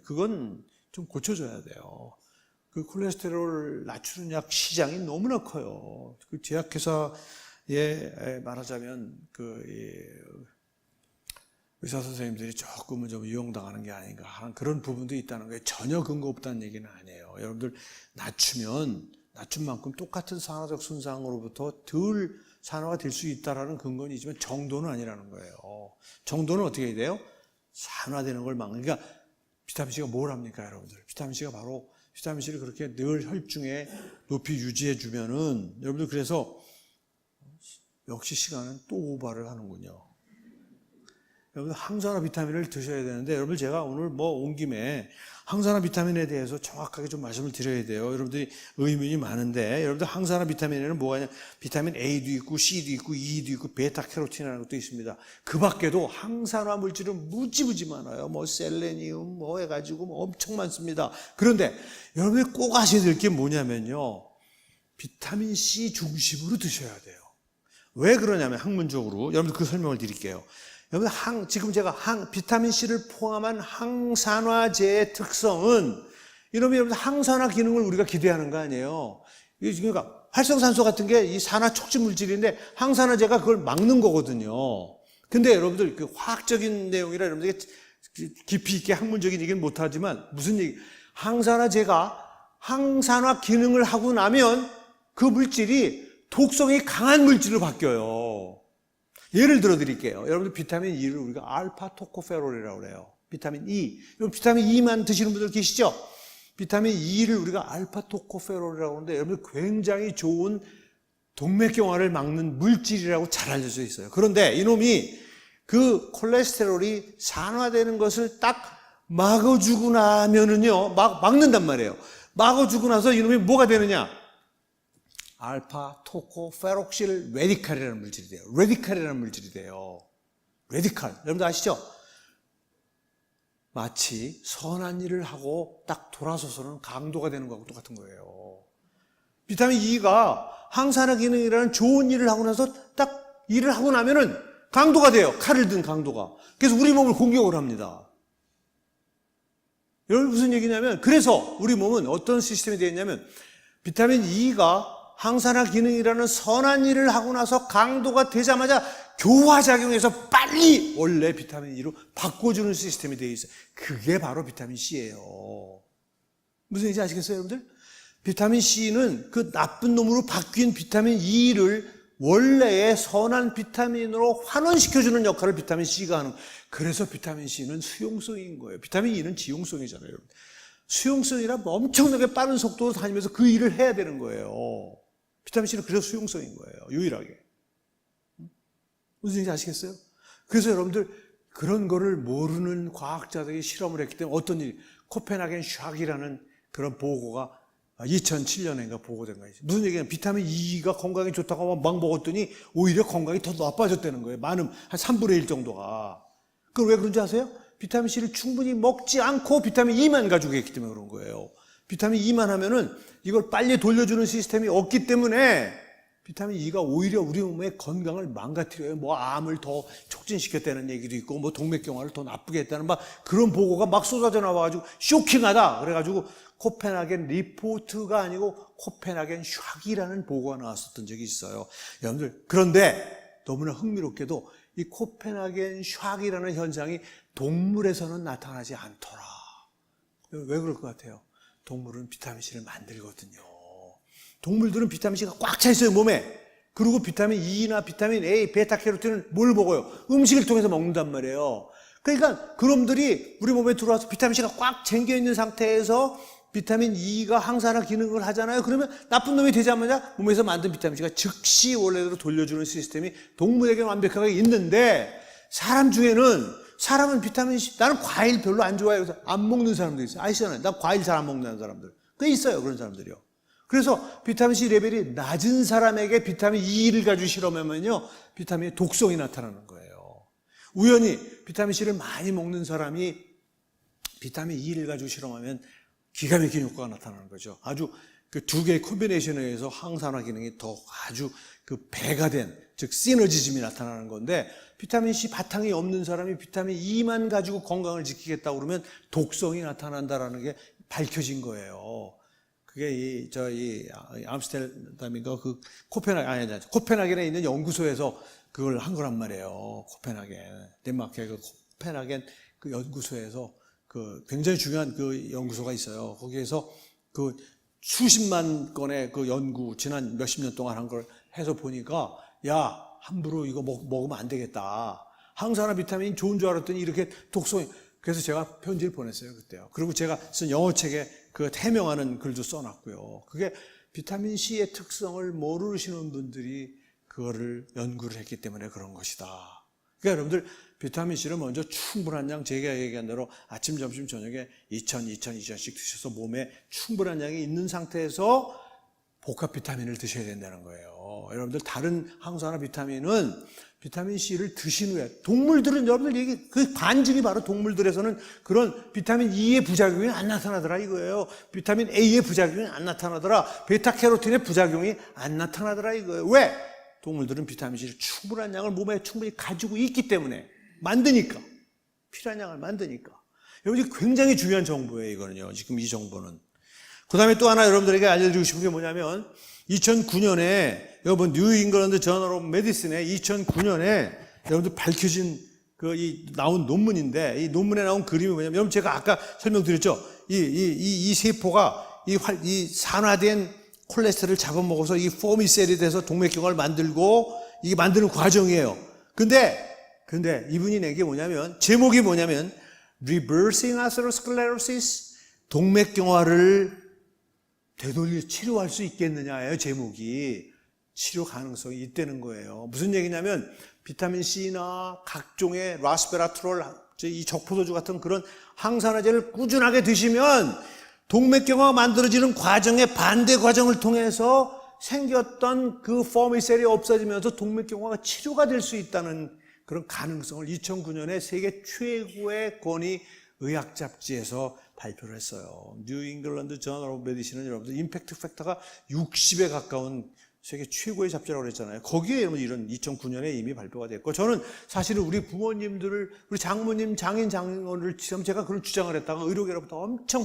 그건 좀 고쳐줘야 돼요. 그 콜레스테롤 낮추는 약 시장이 너무나 커요. 그 제약회사에 말하자면 의사 선생님들이 조금은 좀 이용당하는 게 아닌가 하는 그런 부분도 있다는 거예요. 전혀 근거 없다는 얘기는 아니에요. 여러분들 낮춘 만큼 똑같은 산화적 손상으로부터 덜 산화가 될 수 있다라는 근거는 있지만 정도는 아니라는 거예요. 정도는 어떻게 해야 돼요? 산화되는 걸 막는. 그러니까 비타민C가 뭘 합니까, 여러분들? 비타민C가 바로 비타민C를 그렇게 늘 혈중에 높이 유지해 주면은 여러분들 그래서 역시 시간은 또 오바를 하는군요. 여러분들 항산화 비타민을 드셔야 되는데 여러분들 제가 오늘 온 김에 항산화 비타민에 대해서 정확하게 좀 말씀을 드려야 돼요. 여러분들이 의문이 많은데 여러분들 항산화 비타민에는 뭐가 있냐? 비타민 A도 있고 C도 있고 E도 있고 베타캐로틴이라는 것도 있습니다. 그 밖에도 항산화 물질은 무지무지 많아요. 셀레니움 해가지고 엄청 많습니다. 그런데 여러분들이 꼭 아셔야 될 게 뭐냐면요. 비타민 C 중심으로 드셔야 돼요. 왜 그러냐면 학문적으로 여러분들 그 설명을 드릴게요. 여러분 지금 제가 비타민C를 포함한 항산화제의 특성은 이놈이 여러분 항산화 기능을 우리가 기대하는 거 아니에요. 그러니까 활성산소 같은 게 이 산화 촉진 물질인데 항산화제가 그걸 막는 거거든요. 근데 여러분들 그 화학적인 내용이라 여러분들이 깊이 있게 학문적인 얘기는 못하지만 무슨 얘기? 항산화제가 항산화 기능을 하고 나면 그 물질이 독성이 강한 물질로 바뀌어요. 예를 들어 드릴게요. 여러분들 비타민 E를 우리가 알파 토코페롤이라고 그래요. 비타민 E. 여러분 비타민 E만 드시는 분들 계시죠? 비타민 E를 우리가 알파 토코페롤이라고 하는데 여러분들 굉장히 좋은 동맥경화를 막는 물질이라고 잘 알려져 있어요. 그런데 이놈이 그 콜레스테롤이 산화되는 것을 딱 막아주고 나면은요, 막는단 말이에요. 막아주고 나서 이놈이 뭐가 되느냐? 알파 토코페록실 레디칼이라는 물질이 돼요. 레디칼이라는 물질이 돼요. 레디칼. 여러분들 아시죠? 마치 선한 일을 하고 딱 돌아서서는 강도가 되는 거하고 똑같은 거예요. 비타민 E가 항산화 기능이라는 좋은 일을 하고 나서 딱 일을 하고 나면은 강도가 돼요. 칼을 든 강도가. 그래서 우리 몸을 공격을 합니다. 여러분 무슨 얘기냐면 그래서 우리 몸은 어떤 시스템이 되어 있냐면 비타민 E가 항산화 기능이라는 선한 일을 하고 나서 강도가 되자마자 교화작용해서 빨리 원래 비타민 E로 바꿔주는 시스템이 되어 있어요. 그게 바로 비타민 C예요. 무슨 얘기인지 아시겠어요, 여러분들? 비타민 C는 그 나쁜 놈으로 바뀐 비타민 E를 원래의 선한 비타민으로 환원시켜주는 역할을 비타민 C가 하는 거예요. 그래서 비타민 C는 수용성인 거예요. 비타민 E는 지용성이잖아요, 여러분. 수용성이라 엄청나게 빠른 속도로 다니면서 그 일을 해야 되는 거예요. 비타민 C는 그래서 수용성인 거예요. 유일하게. 무슨 얘기인지 아시겠어요? 그래서 여러분들 그런 거를 모르는 과학자들이 실험을 했기 때문에 어떤 일이 코펜하겐 샥이라는 그런 보고가 2007년인가 보고된 거예요. 무슨 얘기냐면 비타민 E가 건강에 좋다고 막 먹었더니 오히려 건강이 더 나빠졌다는 거예요. 한 3분의 1 정도가. 그럼 왜 그런지 아세요? 비타민C를 충분히 먹지 않고 비타민 E만 가지고 있기 때문에 그런 거예요. 비타민 E만 하면은 이걸 빨리 돌려주는 시스템이 없기 때문에 비타민 E가 오히려 우리 몸의 건강을 망가뜨려요. 뭐 암을 더 촉진시켰다는 얘기도 있고 뭐 동맥경화를 더 나쁘게 했다는 막 그런 보고가 막 쏟아져 나와가지고 쇼킹하다. 그래가지고 코펜하겐 리포트가 아니고 코펜하겐 샥이라는 보고가 나왔었던 적이 있어요. 여러분들, 그런데 너무나 흥미롭게도 이 코펜하겐 샥이라는 현상이 동물에서는 나타나지 않더라. 왜 그럴 것 같아요? 동물은 비타민C를 만들거든요. 동물들은 비타민C가 꽉 차 있어요, 몸에. 그리고 비타민 E나 비타민 A, 베타캐로틴을 뭘 먹어요? 음식을 통해서 먹는단 말이에요. 그러니까 그놈들이 우리 몸에 들어와서 비타민C가 꽉 잠겨 있는 상태에서 비타민 E가 항산화 기능을 하잖아요. 그러면 나쁜 놈이 되자마자 몸에서 만든 비타민C가 즉시 원래대로 돌려주는 시스템이 동물에게는 완벽하게 있는데 사람은 비타민C, 나는 과일 별로 안 좋아해요. 그래서 안 먹는 사람도 있어요. 아시잖아요. 나 과일 잘 안 먹는 사람들. 꽤 있어요. 그런 사람들이요. 그래서 비타민C 레벨이 낮은 사람에게 비타민 E를 가지고 실험하면요, 비타민의 독성이 나타나는 거예요. 우연히 비타민C를 많이 먹는 사람이 비타민 E를 가지고 실험하면 기가 막힌 효과가 나타나는 거죠. 아주 그 두 개의 콤비네이션에 의해서 항산화 기능이 더 아주 그 배가 된, 즉 시너지즘이 나타나는 건데, 비타민C 바탕이 없는 사람이 비타민 E만 가지고 건강을 지키겠다고 그러면 독성이 나타난다라는 게 밝혀진 거예요. 그게 암스테르담인가 그 코펜하겐에 있는 연구소에서 그걸 한 거란 말이에요. 코펜하겐, 덴마크의 그 코펜하겐 그 연구소에서 그 굉장히 중요한 그 연구소가 있어요. 거기에서 그 수십만 건의 그 연구, 지난 몇십 년 동안 한 걸 해서 보니까, 야, 함부로 이거 먹으면 안 되겠다. 항산화 비타민 좋은 줄 알았더니 이렇게 독성이. 그래서 제가 편지를 보냈어요, 그때요. 그리고 제가 쓴 영어책에 그 해명하는 글도 써놨고요. 그게 비타민C의 특성을 모르시는 분들이 그거를 연구를 했기 때문에 그런 것이다. 그러니까 여러분들, 비타민C를 먼저 충분한 양, 제가 얘기한 대로 아침, 점심, 저녁에 2,000씩 드셔서 몸에 충분한 양이 있는 상태에서 복합 비타민을 드셔야 된다는 거예요. 여러분들, 다른 항산화 비타민은 비타민C를 드신 후에, 동물들은 여러분들 그 반증이 바로 동물들에서는 그런 비타민 E의 부작용이 안 나타나더라 이거예요. 비타민 A의 부작용이 안 나타나더라. 베타캐로틴의 부작용이 안 나타나더라 이거예요. 왜? 동물들은 비타민C를 충분한 양을 몸에 충분히 가지고 있기 때문에, 만드니까, 필요한 양을 만드니까. 여러분, 굉장히 중요한 정보예요, 이거는요. 지금 이 정보는. 그 다음에 또 하나 여러분들에게 알려드리고 싶은 게 뭐냐면, 2009년에 여러분 뉴 잉글랜드 저널 오브 메디슨에 2009년에 여러분들 밝혀진 나온 논문인데, 이 논문에 나온 그림이 뭐냐면, 여러분 제가 아까 설명드렸죠. 이 세포가 이 산화된 콜레스테롤을 잡아먹어서 이 포미셀이 돼서 동맥경화를 만들고, 이게 만드는 과정이에요. 근데 이분이 낸 게 뭐냐면, 제목이 뭐냐면 Reversing Atherosclerosis, 동맥경화를 되돌려 치료할 수 있겠느냐예요, 제목이. 치료 가능성이 있다는 거예요. 무슨 얘기냐면, 비타민C나 각종의 라스베라트롤, 이 적포도주 같은 그런 항산화제를 꾸준하게 드시면 동맥경화가 만들어지는 과정의 반대 과정을 통해서 생겼던 그 포미셀이 없어지면서 동맥경화가 치료가 될 수 있다는 그런 가능성을 2009년에 세계 최고의 권위 의학 잡지에서 발표를 했어요. 뉴 잉글랜드 저널 오브 메디슨은 여러분들 임팩트 팩터가 60에 가까운 세계 최고의 잡지라고 그랬잖아요. 거기에 이런 2009년에 이미 발표가 됐고, 저는 사실은 우리 부모님들을, 우리 장모님, 장인어른을 지금 제가 그런 주장을 했다가 의료계로부터 엄청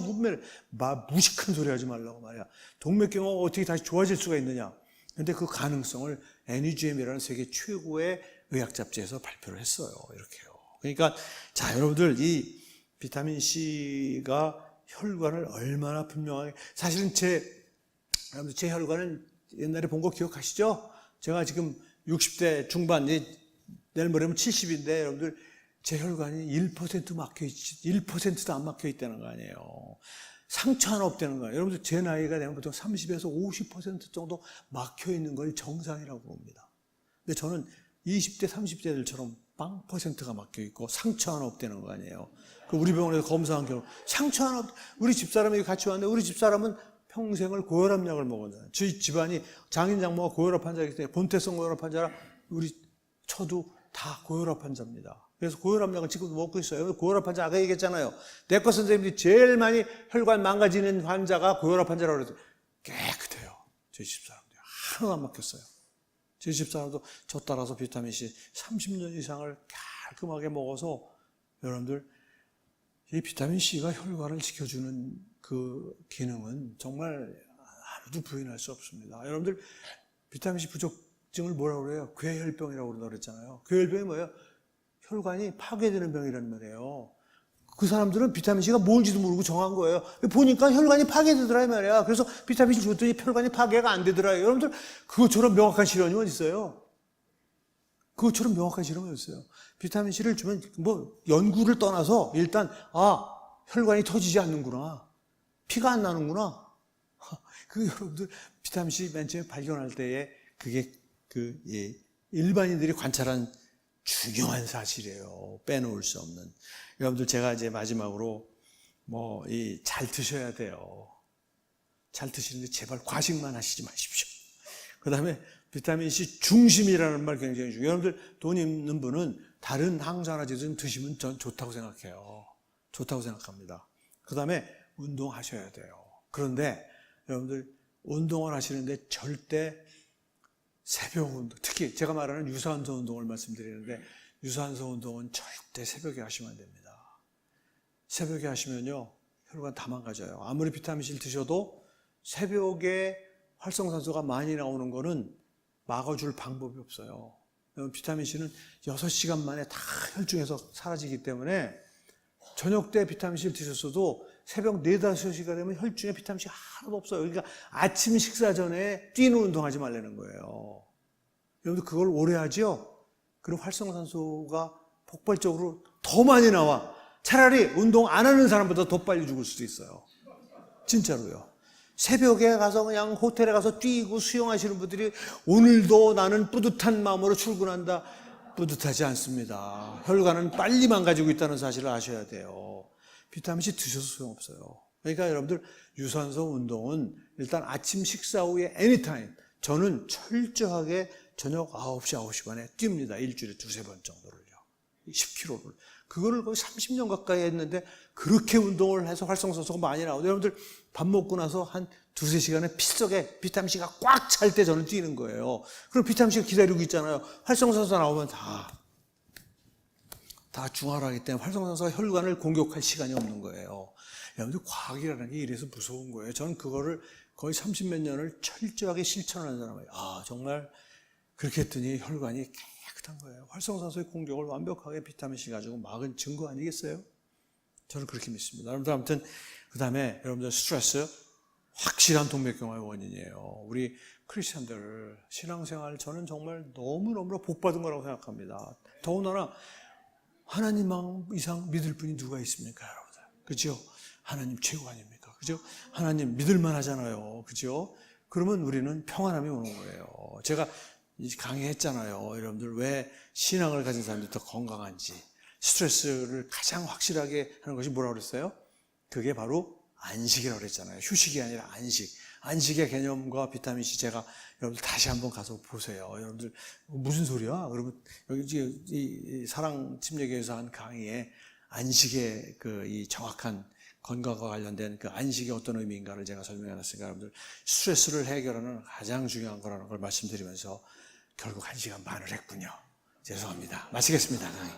무식한 소리 하지 말라고 말이야. 동맥경화가 어떻게 다시 좋아질 수가 있느냐. 근데 그 가능성을 NEJM이라는 세계 최고의 의학 잡지에서 발표를 했어요. 이렇게요. 그러니까 자, 여러분들, 이 비타민C가 혈관을 얼마나 분명하게, 사실은 여러분들 제 혈관은 옛날에 본 거 기억하시죠? 제가 지금 60대 중반, 내일 모레면 70인데 여러분들 제 혈관이 1% 막혀있지, 1%도 안 막혀있다는 거 아니에요. 상처 하나 없다는 거예요. 여러분들 제 나이가 되면 보통 30에서 50% 정도 막혀있는 걸 정상이라고 봅니다. 근데 저는 20대, 30대들처럼 0%가 막혀있고 상처 하나 없다는 거 아니에요. 우리 병원에서 검사한 결과 상처 하나 우리 집사람이 같이 왔는데, 우리 집사람은 평생을 고혈압약을 먹었잖아요. 저희 집안이 장인 장모가 고혈압 환자이기 때문에, 본태성 고혈압 환자라, 저도 다 고혈압 환자입니다. 그래서 고혈압 약을 지금 먹고 있어요. 고혈압 환자 아까 얘기했잖아요. 내과 선생님들이 제일 많이 혈관 망가지는 환자가 고혈압 환자라고 그랬어요. 깨끗해요. 저희 집사람들 하나도 안 막혔어요. 저희 집사람도 저 따라서 비타민C 30년 이상을 깔끔하게 먹어서 여러분들 이 비타민C가 혈관을 지켜주는 그 기능은 정말 아무도 부인할 수 없습니다. 여러분들 비타민C 부족증을 뭐라고 그래요? 괴혈병이라고 그랬잖아요. 괴혈병이 뭐예요? 혈관이 파괴되는 병이라는 말이에요. 그 사람들은 비타민C가 뭔지도 모르고 정한 거예요. 보니까 혈관이 파괴되더라 이 말이야. 그래서 비타민C 줬더니 혈관이 파괴가 안 되더라. 여러분들 그것처럼 명확한 실험이 어디 있어요? 그것처럼 명확한 실험이 어디 있어요? 비타민C를 주면 뭐 연구를 떠나서 일단 혈관이 터지지 않는구나. 피가 안 나는구나. 그 여러분들 비타민C 맨 처음에 발견할 때에 그게 일반인들이 관찰한 중요한 사실이에요. 빼놓을 수 없는. 여러분들 제가 이제 마지막으로 잘 드셔야 돼요. 잘 드시는데 제발 과식만 하시지 마십시오. 그 다음에 비타민C 중심이라는 말 굉장히 중요해요. 여러분들 돈 있는 분은 다른 항산화제도 좀 드시면 전 좋다고 생각해요. 좋다고 생각합니다. 그 다음에 운동하셔야 돼요. 그런데 여러분들 운동을 하시는데 절대 새벽 운동, 특히 제가 말하는 유산소 운동을 말씀드리는데 유산소 운동은 절대 새벽에 하시면 안 됩니다. 새벽에 하시면요 혈관 다 망가져요. 아무리 비타민C를 드셔도 새벽에 활성산소가 많이 나오는 거는 막아줄 방법이 없어요. 비타민C는 6시간 만에 다 혈중에서 사라지기 때문에 저녁 때 비타민C를 드셨어도 새벽 4, 5시가 되면 혈중에 비타민C가 하나도 없어요. 그러니까 아침 식사 전에 뛰는 운동하지 말라는 거예요. 여러분들 그걸 오래 하죠? 그럼 활성산소가 폭발적으로 더 많이 나와. 차라리 운동 안 하는 사람보다 더 빨리 죽을 수도 있어요. 진짜로요. 새벽에 가서 그냥 호텔에 가서 뛰고 수영하시는 분들이 오늘도 나는 뿌듯한 마음으로 출근한다. 뿌듯하지 않습니다. 혈관은 빨리 망가지고 있다는 사실을 아셔야 돼요. 비타민C 드셔도 소용없어요. 그러니까 여러분들 유산소 운동은 일단 아침 식사 후에 anytime 저는 철저하게 저녁 9시, 9시 반에 뜁니다. 일주일에 2-3번 정도를요. 10km를. 그거를 거의 30년 가까이 했는데 그렇게 운동을 해서 활성산소가 많이 나오고 여러분들 밥 먹고 나서 한 2-3시간에 피 속에 비타민C가 꽉 찰 때 저는 뛰는 거예요. 그럼 비타민C가 기다리고 있잖아요. 활성산소 나오면 다 중화하기 때문에 활성산소가 혈관을 공격할 시간이 없는 거예요. 여러분들 과학이라는 게 이래서 무서운 거예요. 저는 그거를 거의 30몇 년을 철저하게 실천하는 사람이에요. 정말 그렇게 했더니 혈관이 깨끗한 거예요. 활성산소의 공격을 완벽하게 비타민C 가지고 막은 증거 아니겠어요? 저는 그렇게 믿습니다. 여러분들 아무튼 그 다음에 여러분들 스트레스 확실한 동맥경화의 원인이에요. 우리 크리스천들 신앙생활 저는 정말 너무너무 복받은 거라고 생각합니다. 더군다나 하나님 이상 믿을 분이 누가 있습니까, 여러분들? 그죠? 하나님 최고 아닙니까? 그죠? 하나님 믿을만 하잖아요. 그죠? 그러면 우리는 평안함이 오는 거예요. 제가 강의했잖아요. 여러분들 왜 신앙을 가진 사람들이 더 건강한지. 스트레스를 가장 확실하게 하는 것이 뭐라고 그랬어요? 그게 바로 안식이라고 그랬잖아요. 휴식이 아니라 안식. 안식의 개념과 비타민C 제가 여러분들 다시 한번 가서 보세요. 여러분들 무슨 소리야? 그러면 여기 이 사랑 침례교회에서 한 강의에 안식의 이 정확한 건강과 관련된 그 안식이 어떤 의미인가를 제가 설명해 놨으니까 여러분들 스트레스를 해결하는 가장 중요한 거라는 걸 말씀드리면서 결국 1시간 반을 했군요. 죄송합니다. 마치겠습니다. 강의.